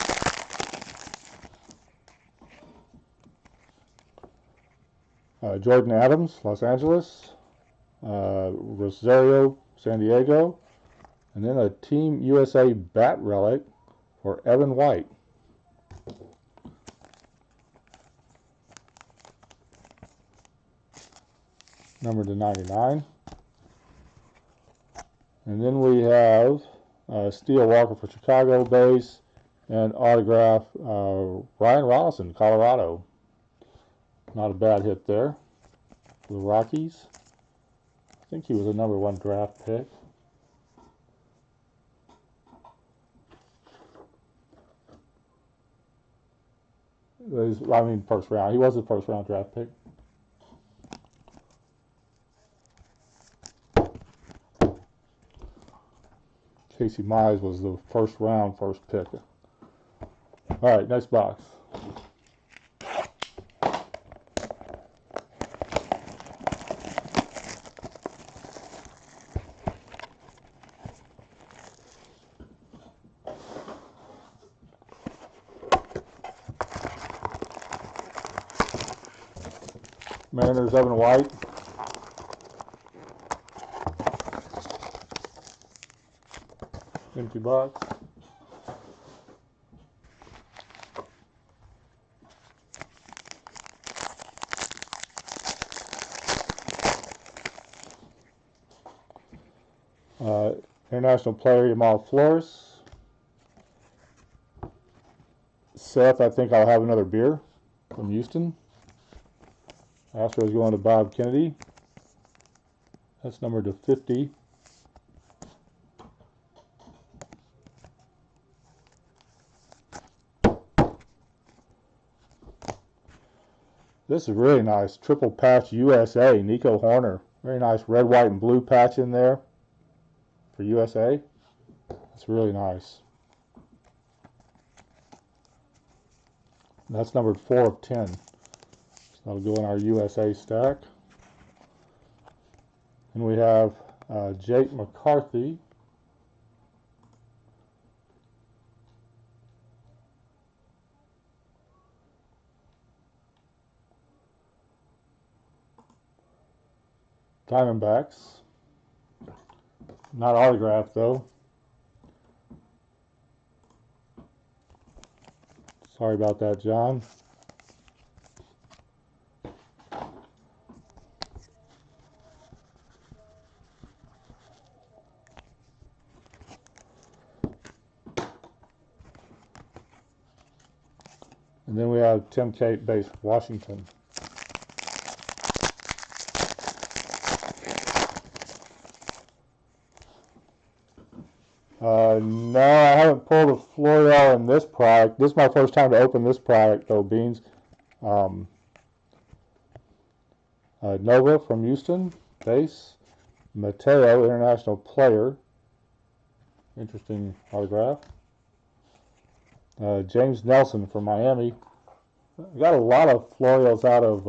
S1: Jordan Adams, Los Angeles. Rosario, San Diego. And then a Team USA bat relic for Evan White. Number to 99. And then we have Steele Walker for Chicago base and autograph Ryan Rollison, Colorado. Not a bad hit there for the Rockies. I think he was a number 1 draft pick. I mean, first round. He was a first round draft pick. Casey Mize was the first round first pick. All right, next box. Mariners, Evan White. Empty box. International player Jamal Flores. Seth, I think I'll have another beer from Houston. Astros going to Bob Kennedy. That's numbered to 50. This is really nice. Triple patch USA, Nico Horner. Very nice red, white, and blue patch in there for USA. That's really nice. That's numbered 4 of 10. So that'll go in our USA stack. And we have Jake McCarthy. Diamondbacks. Not autographed though. Sorry about that, John. And then we have Tim Cate base Washington. No, I haven't pulled a Florial in this product. This is my first time to open this product, though, Beans. Nova from Houston, base. Mateo, international player. Interesting autograph. James Nelson from Miami. I got a lot of Florials out of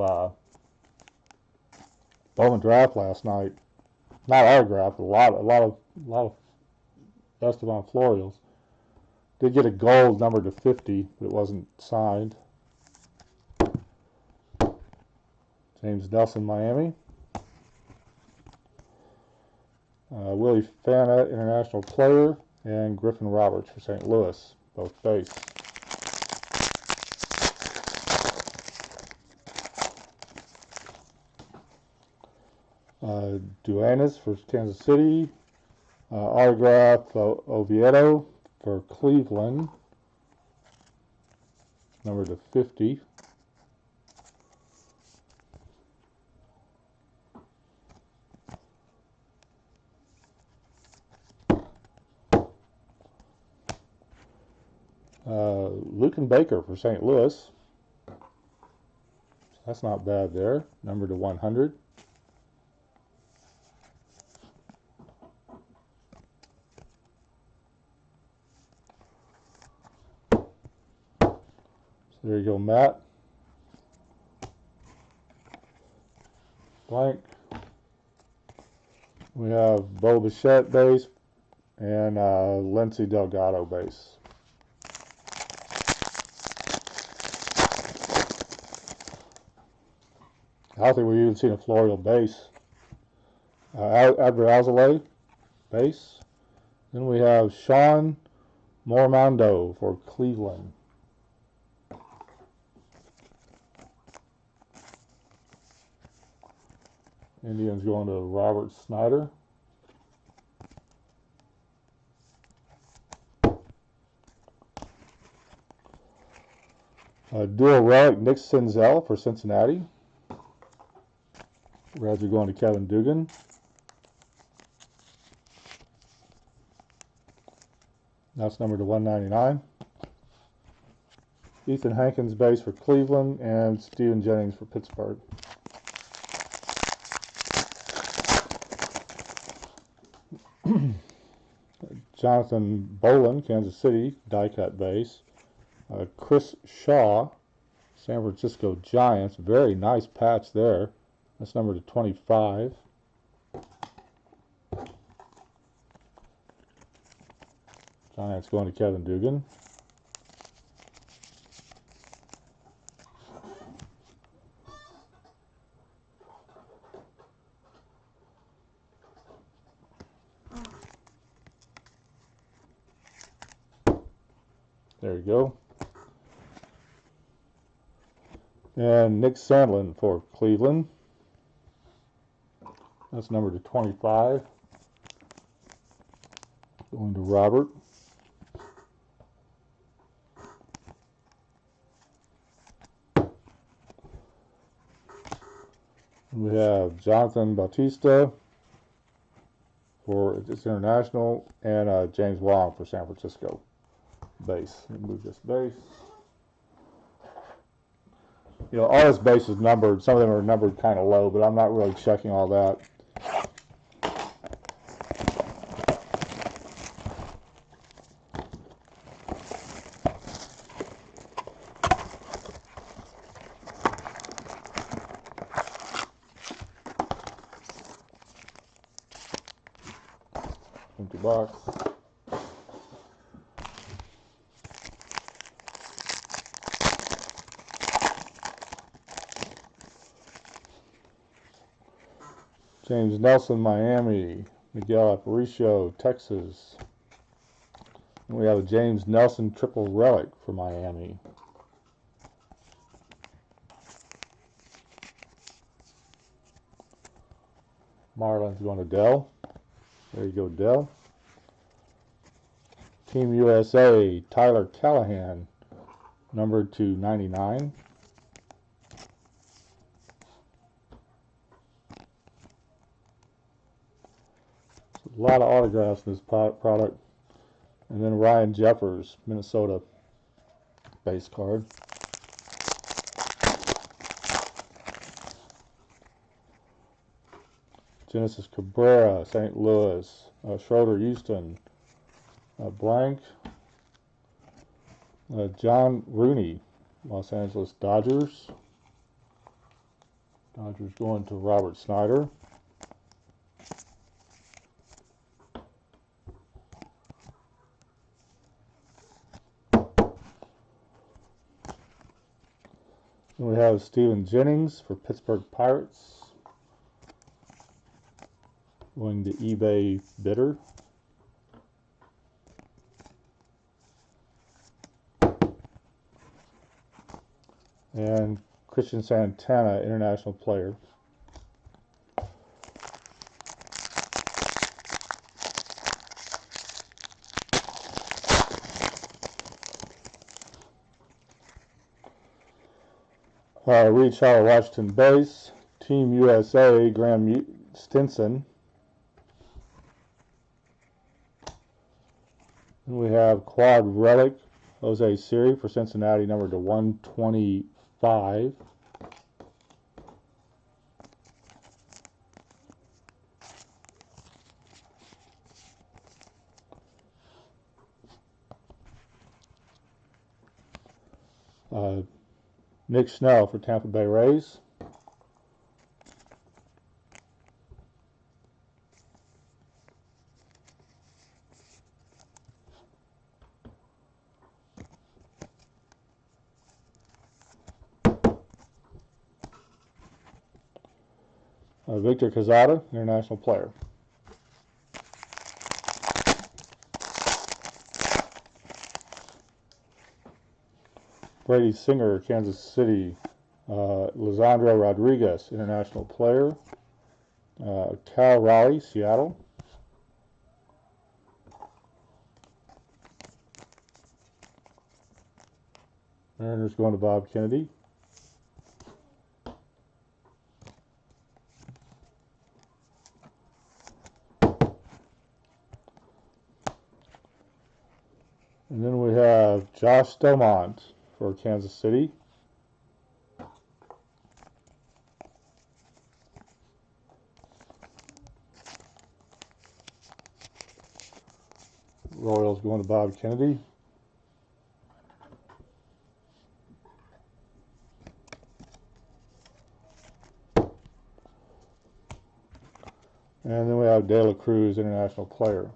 S1: Bowman Draft last night. Not autographed, a lot of Esteban Florials. Did get a gold number to 50, but it wasn't signed. James Nelson, Miami. Willie Fana, international player, and Griffin Roberts for St. Louis, both base. Duenas for Kansas City. Autograph Oviedo for Cleveland, number to 50. Luken Baker for St. Louis. That's not bad there. Number to 100. So there you go, Matt. Blank. We have Bo Bichette base and Lindsey Delgado base. I don't think we've even seen a Florial base. Adverzale base. Then we have Sean Mormondo for Cleveland. Indians going to Robert Snyder. Dual relic Nick Senzel for Cincinnati. Reds are going to Kevin Dugan. That's number to 199. Ethan Hankins base for Cleveland and Steven Jennings for Pittsburgh. Jonathan Bolin, Kansas City, die cut base. Chris Shaw, San Francisco Giants, very nice patch there. That's number to 25. Giants going to Kevin Dugan. There you go. And Nick Sandlin for Cleveland. That's number to 25. Going to Robert. We have Jonathan Bautista for its international and James Wong for San Francisco base. Let me move this base. You know, all this base is numbered. Some of them are numbered kind of low, but I'm not really checking all that. Empty box. James Nelson, Miami. Miguel Aparicio, Texas. And we have a James Nelson triple relic for Miami. Marlins going to Dell. There you go, Dell. Team USA, Tyler Callahan, numbered to 99. A lot of autographs in this product. And then Ryan Jeffers, Minnesota base card. Genesis Cabrera, St. Louis. Schroeder, Houston. Blank. John Rooney, Los Angeles Dodgers. Dodgers going to Robert Snyder. And we have Steven Jennings for Pittsburgh Pirates. Going to eBay bidder. And Christian Santana, international player. Reed Charlotte, Washington base. Team USA, Graham Stinson. And we have quad relic Jose Siri for Cincinnati, numbered to 125. Nick Snell for Tampa Bay Rays. Victor Quezada, international player. Brady Singer, Kansas City. Lisandro Rodriguez, international player. Cal Raleigh, Seattle. Mariners going to Bob Kennedy. And then we have Josh Stelmont for Kansas City. Royals going to Bob Kennedy. And then we have De La Cruz, international player.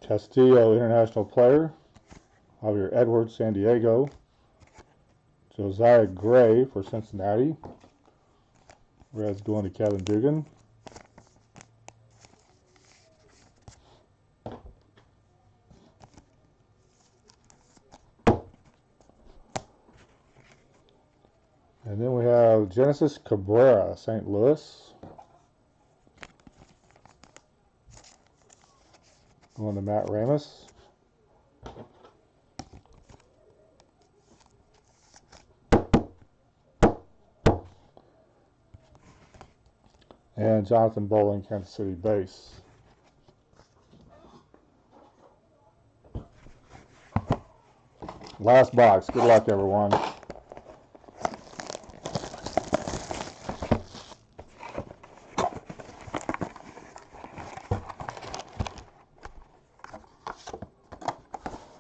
S1: Castillo, international player. Javier Edwards, San Diego. Josiah Gray for Cincinnati. Reds going to Kevin Dugan. And then we have Genesis Cabrera, St. Louis. Going to Matt Ramus. And Jonathan Bowling, Kansas City base. Last box. Good luck, everyone.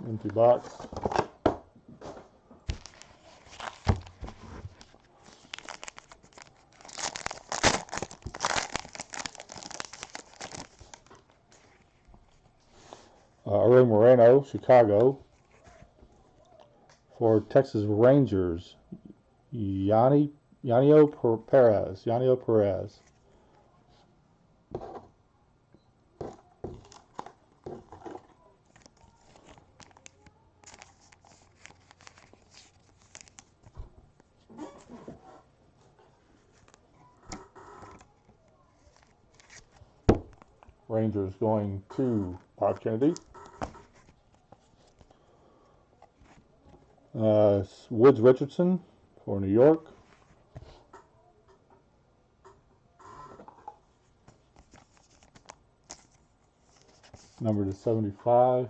S1: Empty box. Earl Moreno, Chicago. For Texas Rangers, Yanio Perez. Rangers going to Bob Kennedy. Woods Richardson for New York. Number to 75.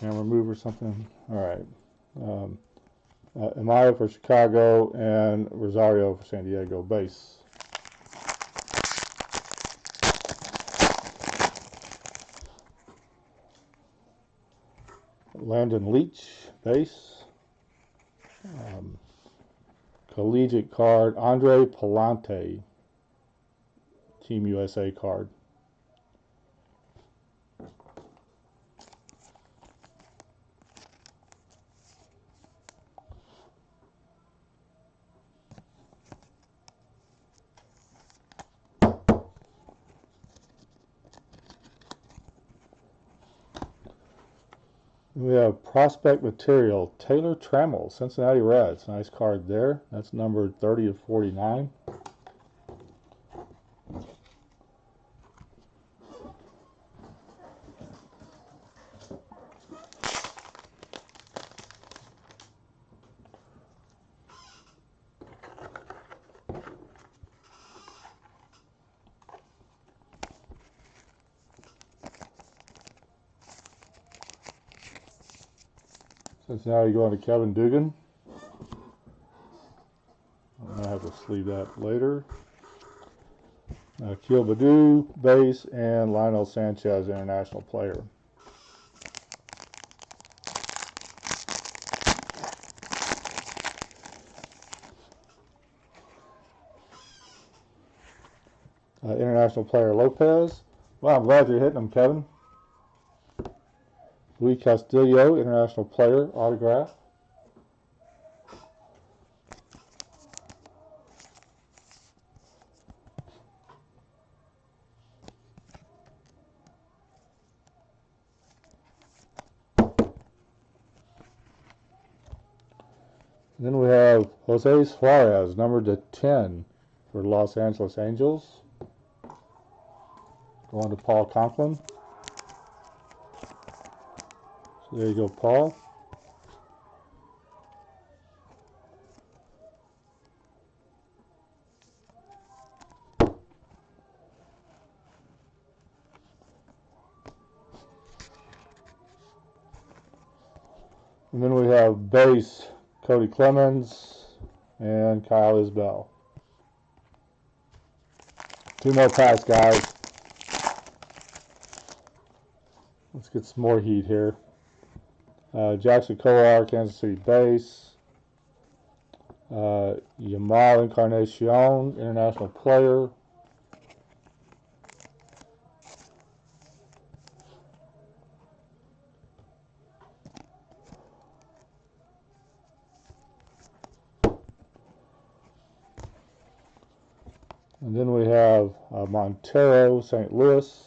S1: Camera move or something. All right. Amaya for Chicago and Rosario for San Diego base. Landon Leach base. Collegiate card, Andre Palante, Team USA card. We have Prospect Material, Taylor Trammell, Cincinnati Reds. Nice card there. That's numbered 30 of 49. Cincinnati going to Kevin Dugan. I'm going to have to sleeve that later. Akil Baddoo, base, and Lionel Sanchez, international player. International player Lopez. Well, I'm glad you're hitting them, Kevin. Luis Castillo, international player, autograph. And then we have Jose Suarez, numbered to 10 for Los Angeles Angels. Going to Paul Conklin. So there you go, Paul. And then we have base Cody Clemens and Kyle Isbell. Two more packs, guys. Let's get some more heat here. Jackson Kowar, Kansas City base. Yamal Encarnacion, international player. And then we have Montero, St. Louis.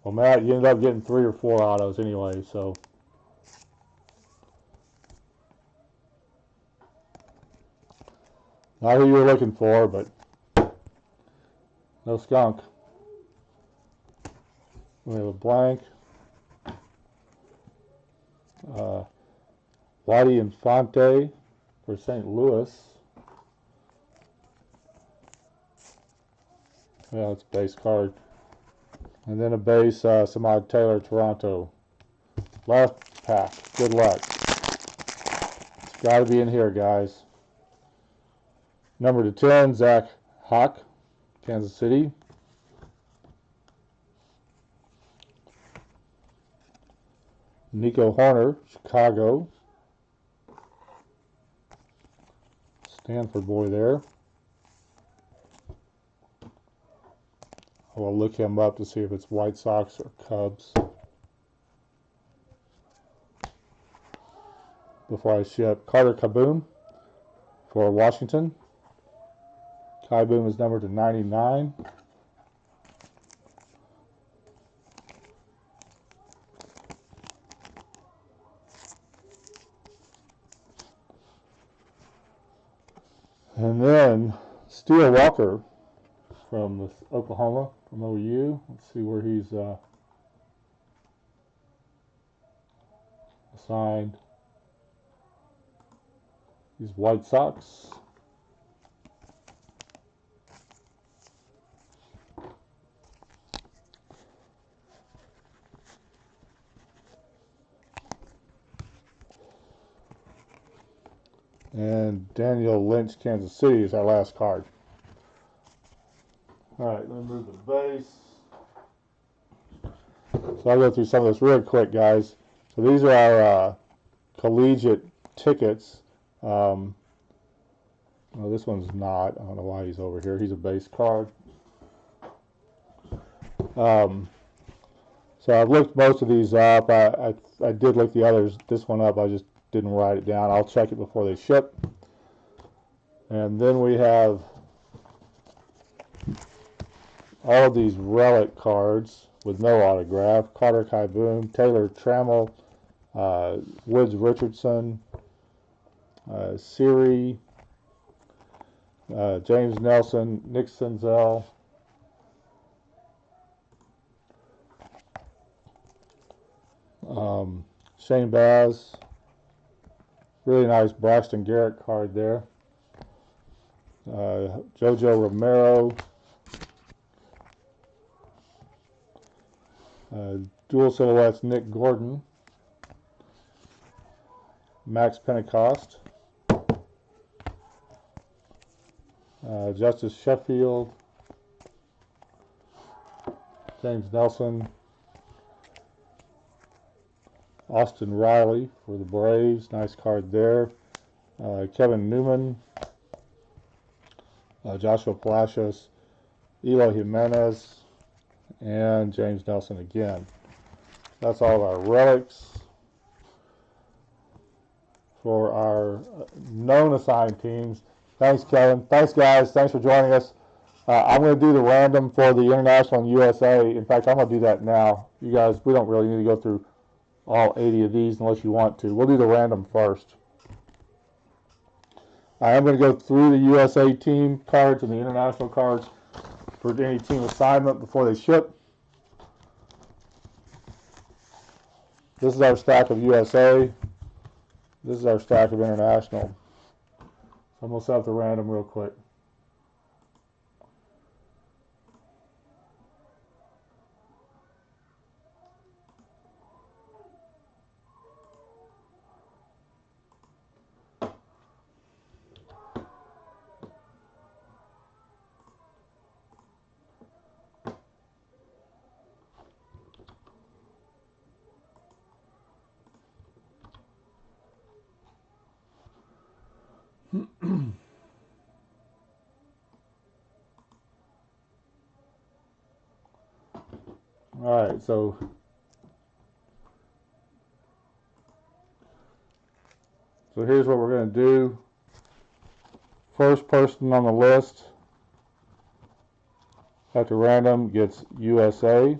S1: Well, Matt, you ended up getting 3 or 4 autos anyway, so. Not who you were looking for, but no skunk. We have a blank. Whitey Infante for St. Louis. Yeah, it's a base card. And then a base Samad Taylor, Toronto. Last pack. Good luck. It's got to be in here, guys. Number to 10, Zach Hawk, Kansas City. Nico Horner, Chicago. Stanford boy there. I will look him up to see if it's White Sox or Cubs before I ship. Carter Kieboom for Washington. Kieboom is numbered to 99. And then Steele Walker from Oklahoma, from OU. Let's see where he's assigned. He's White Sox. And Daniel Lynch, Kansas City is our last card. All right, let me move the base. So I'll go through some of this real quick, guys. So these are our collegiate tickets. Well, this one's not. I don't know why he's over here. He's a base card. So I've looked most of these up. I did look this one up. I just didn't write it down. I'll check it before they ship. And then we have all of these relic cards. with no autograph. Carter Kieboom, Taylor Trammell, Woods Richardson, Siri, James Nelson, Nick Senzel, Shane Baz. Really nice Braxton Garrett card there. Jojo Romero. Dual silhouettes Nick Gordon. Max Pentecost. Justice Sheffield. James Nelson. Austin Riley for the Braves. Nice card there. Kevin Newman. Joshua Palacios. Eloy Jimenez. And James Nelson again. That's all of our relics for our known assigned teams. Thanks, Kevin. Thanks, guys. Thanks for joining us. I'm going to do the random for the International and USA. In fact, I'm going to do that now. You guys, we don't really need to go through all 80 of these unless you want to. We'll do the random first. I am going to go through the USA team cards and the international cards for any team assignment before they ship. This is our stack of USA. This is our stack of international. So I'm going to set up the random real quick. All right, so here's what we're going to do. First person on the list after random gets USA.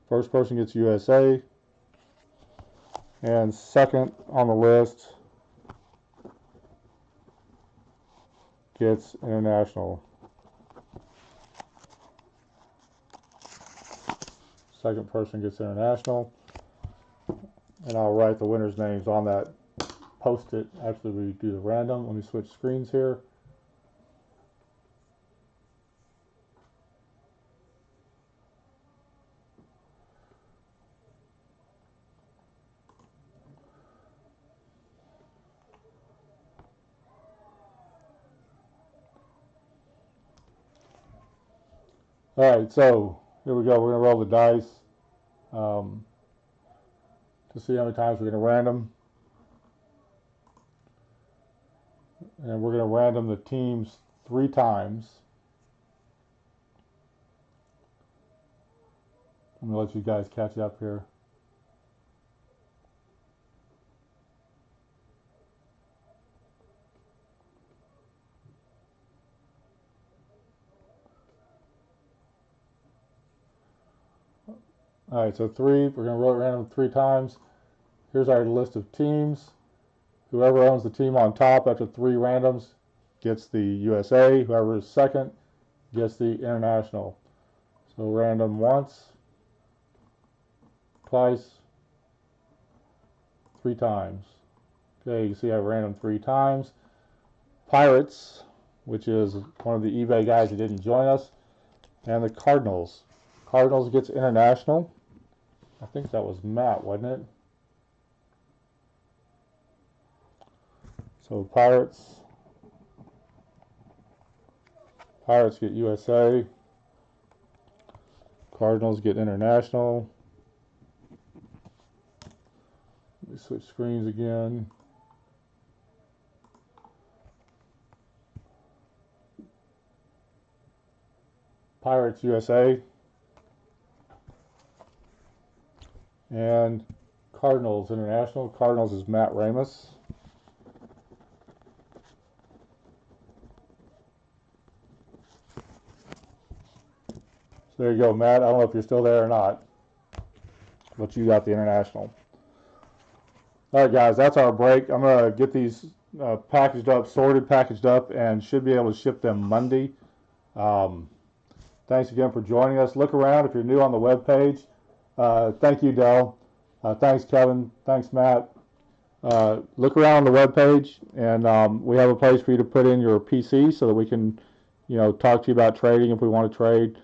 S1: First person gets USA. And second on the list gets international. Second person gets international. And I'll write the winners' names on that post-it after we do the random. Let me switch screens here. All right, so here we go. We're going to roll the dice to see how many times we're going to random. And we're going to random the teams 3 times. I'm going to let you guys catch up here. All right, so 3. We're going to random 3 times. Here's our list of teams. Whoever owns the team on top after 3 randoms gets the USA. Whoever is second gets the international. So random once, twice, 3 times. Okay, you can see I random 3 times. Pirates, which is one of the eBay guys that didn't join us, and the Cardinals. Cardinals gets international. I think that was Matt, wasn't it? So Pirates get USA. Cardinals get international. Let me switch screens again. Pirates USA. And Cardinals international. Cardinals is Matt Ramus. There you go, Matt. I don't know if you're still there or not, but you got the international. All right, guys, that's our break. I'm going to get these packaged up, sorted, packaged up, and should be able to ship them Monday. Thanks again for joining us. Look around if you're new on the webpage. Thank you, Dell. Thanks, Kevin. Thanks, Matt. Look around on the webpage, and we have a place for you to put in your PC so that we can, talk to you about trading if we want to trade.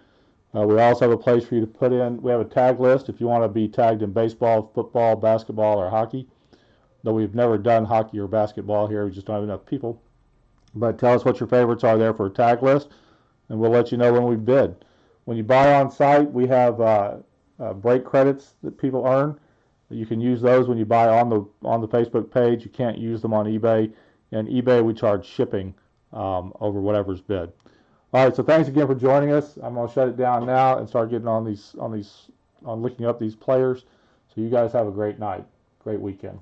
S1: We also have a place for you to put in. We have a tag list if you want to be tagged in baseball, football, basketball, or hockey. Though we've never done hockey or basketball here, we just don't have enough people. But tell us what your favorites are there for a tag list, and we'll let you know when we bid. When you buy on site, we have break credits that people earn. You can use those when you buy on the Facebook page. You can't use them on eBay. And eBay, we charge shipping over whatever's bid. All right, so thanks again for joining us. I'm going to shut it down now and start getting on looking up these players. So you guys have a great night, great weekend.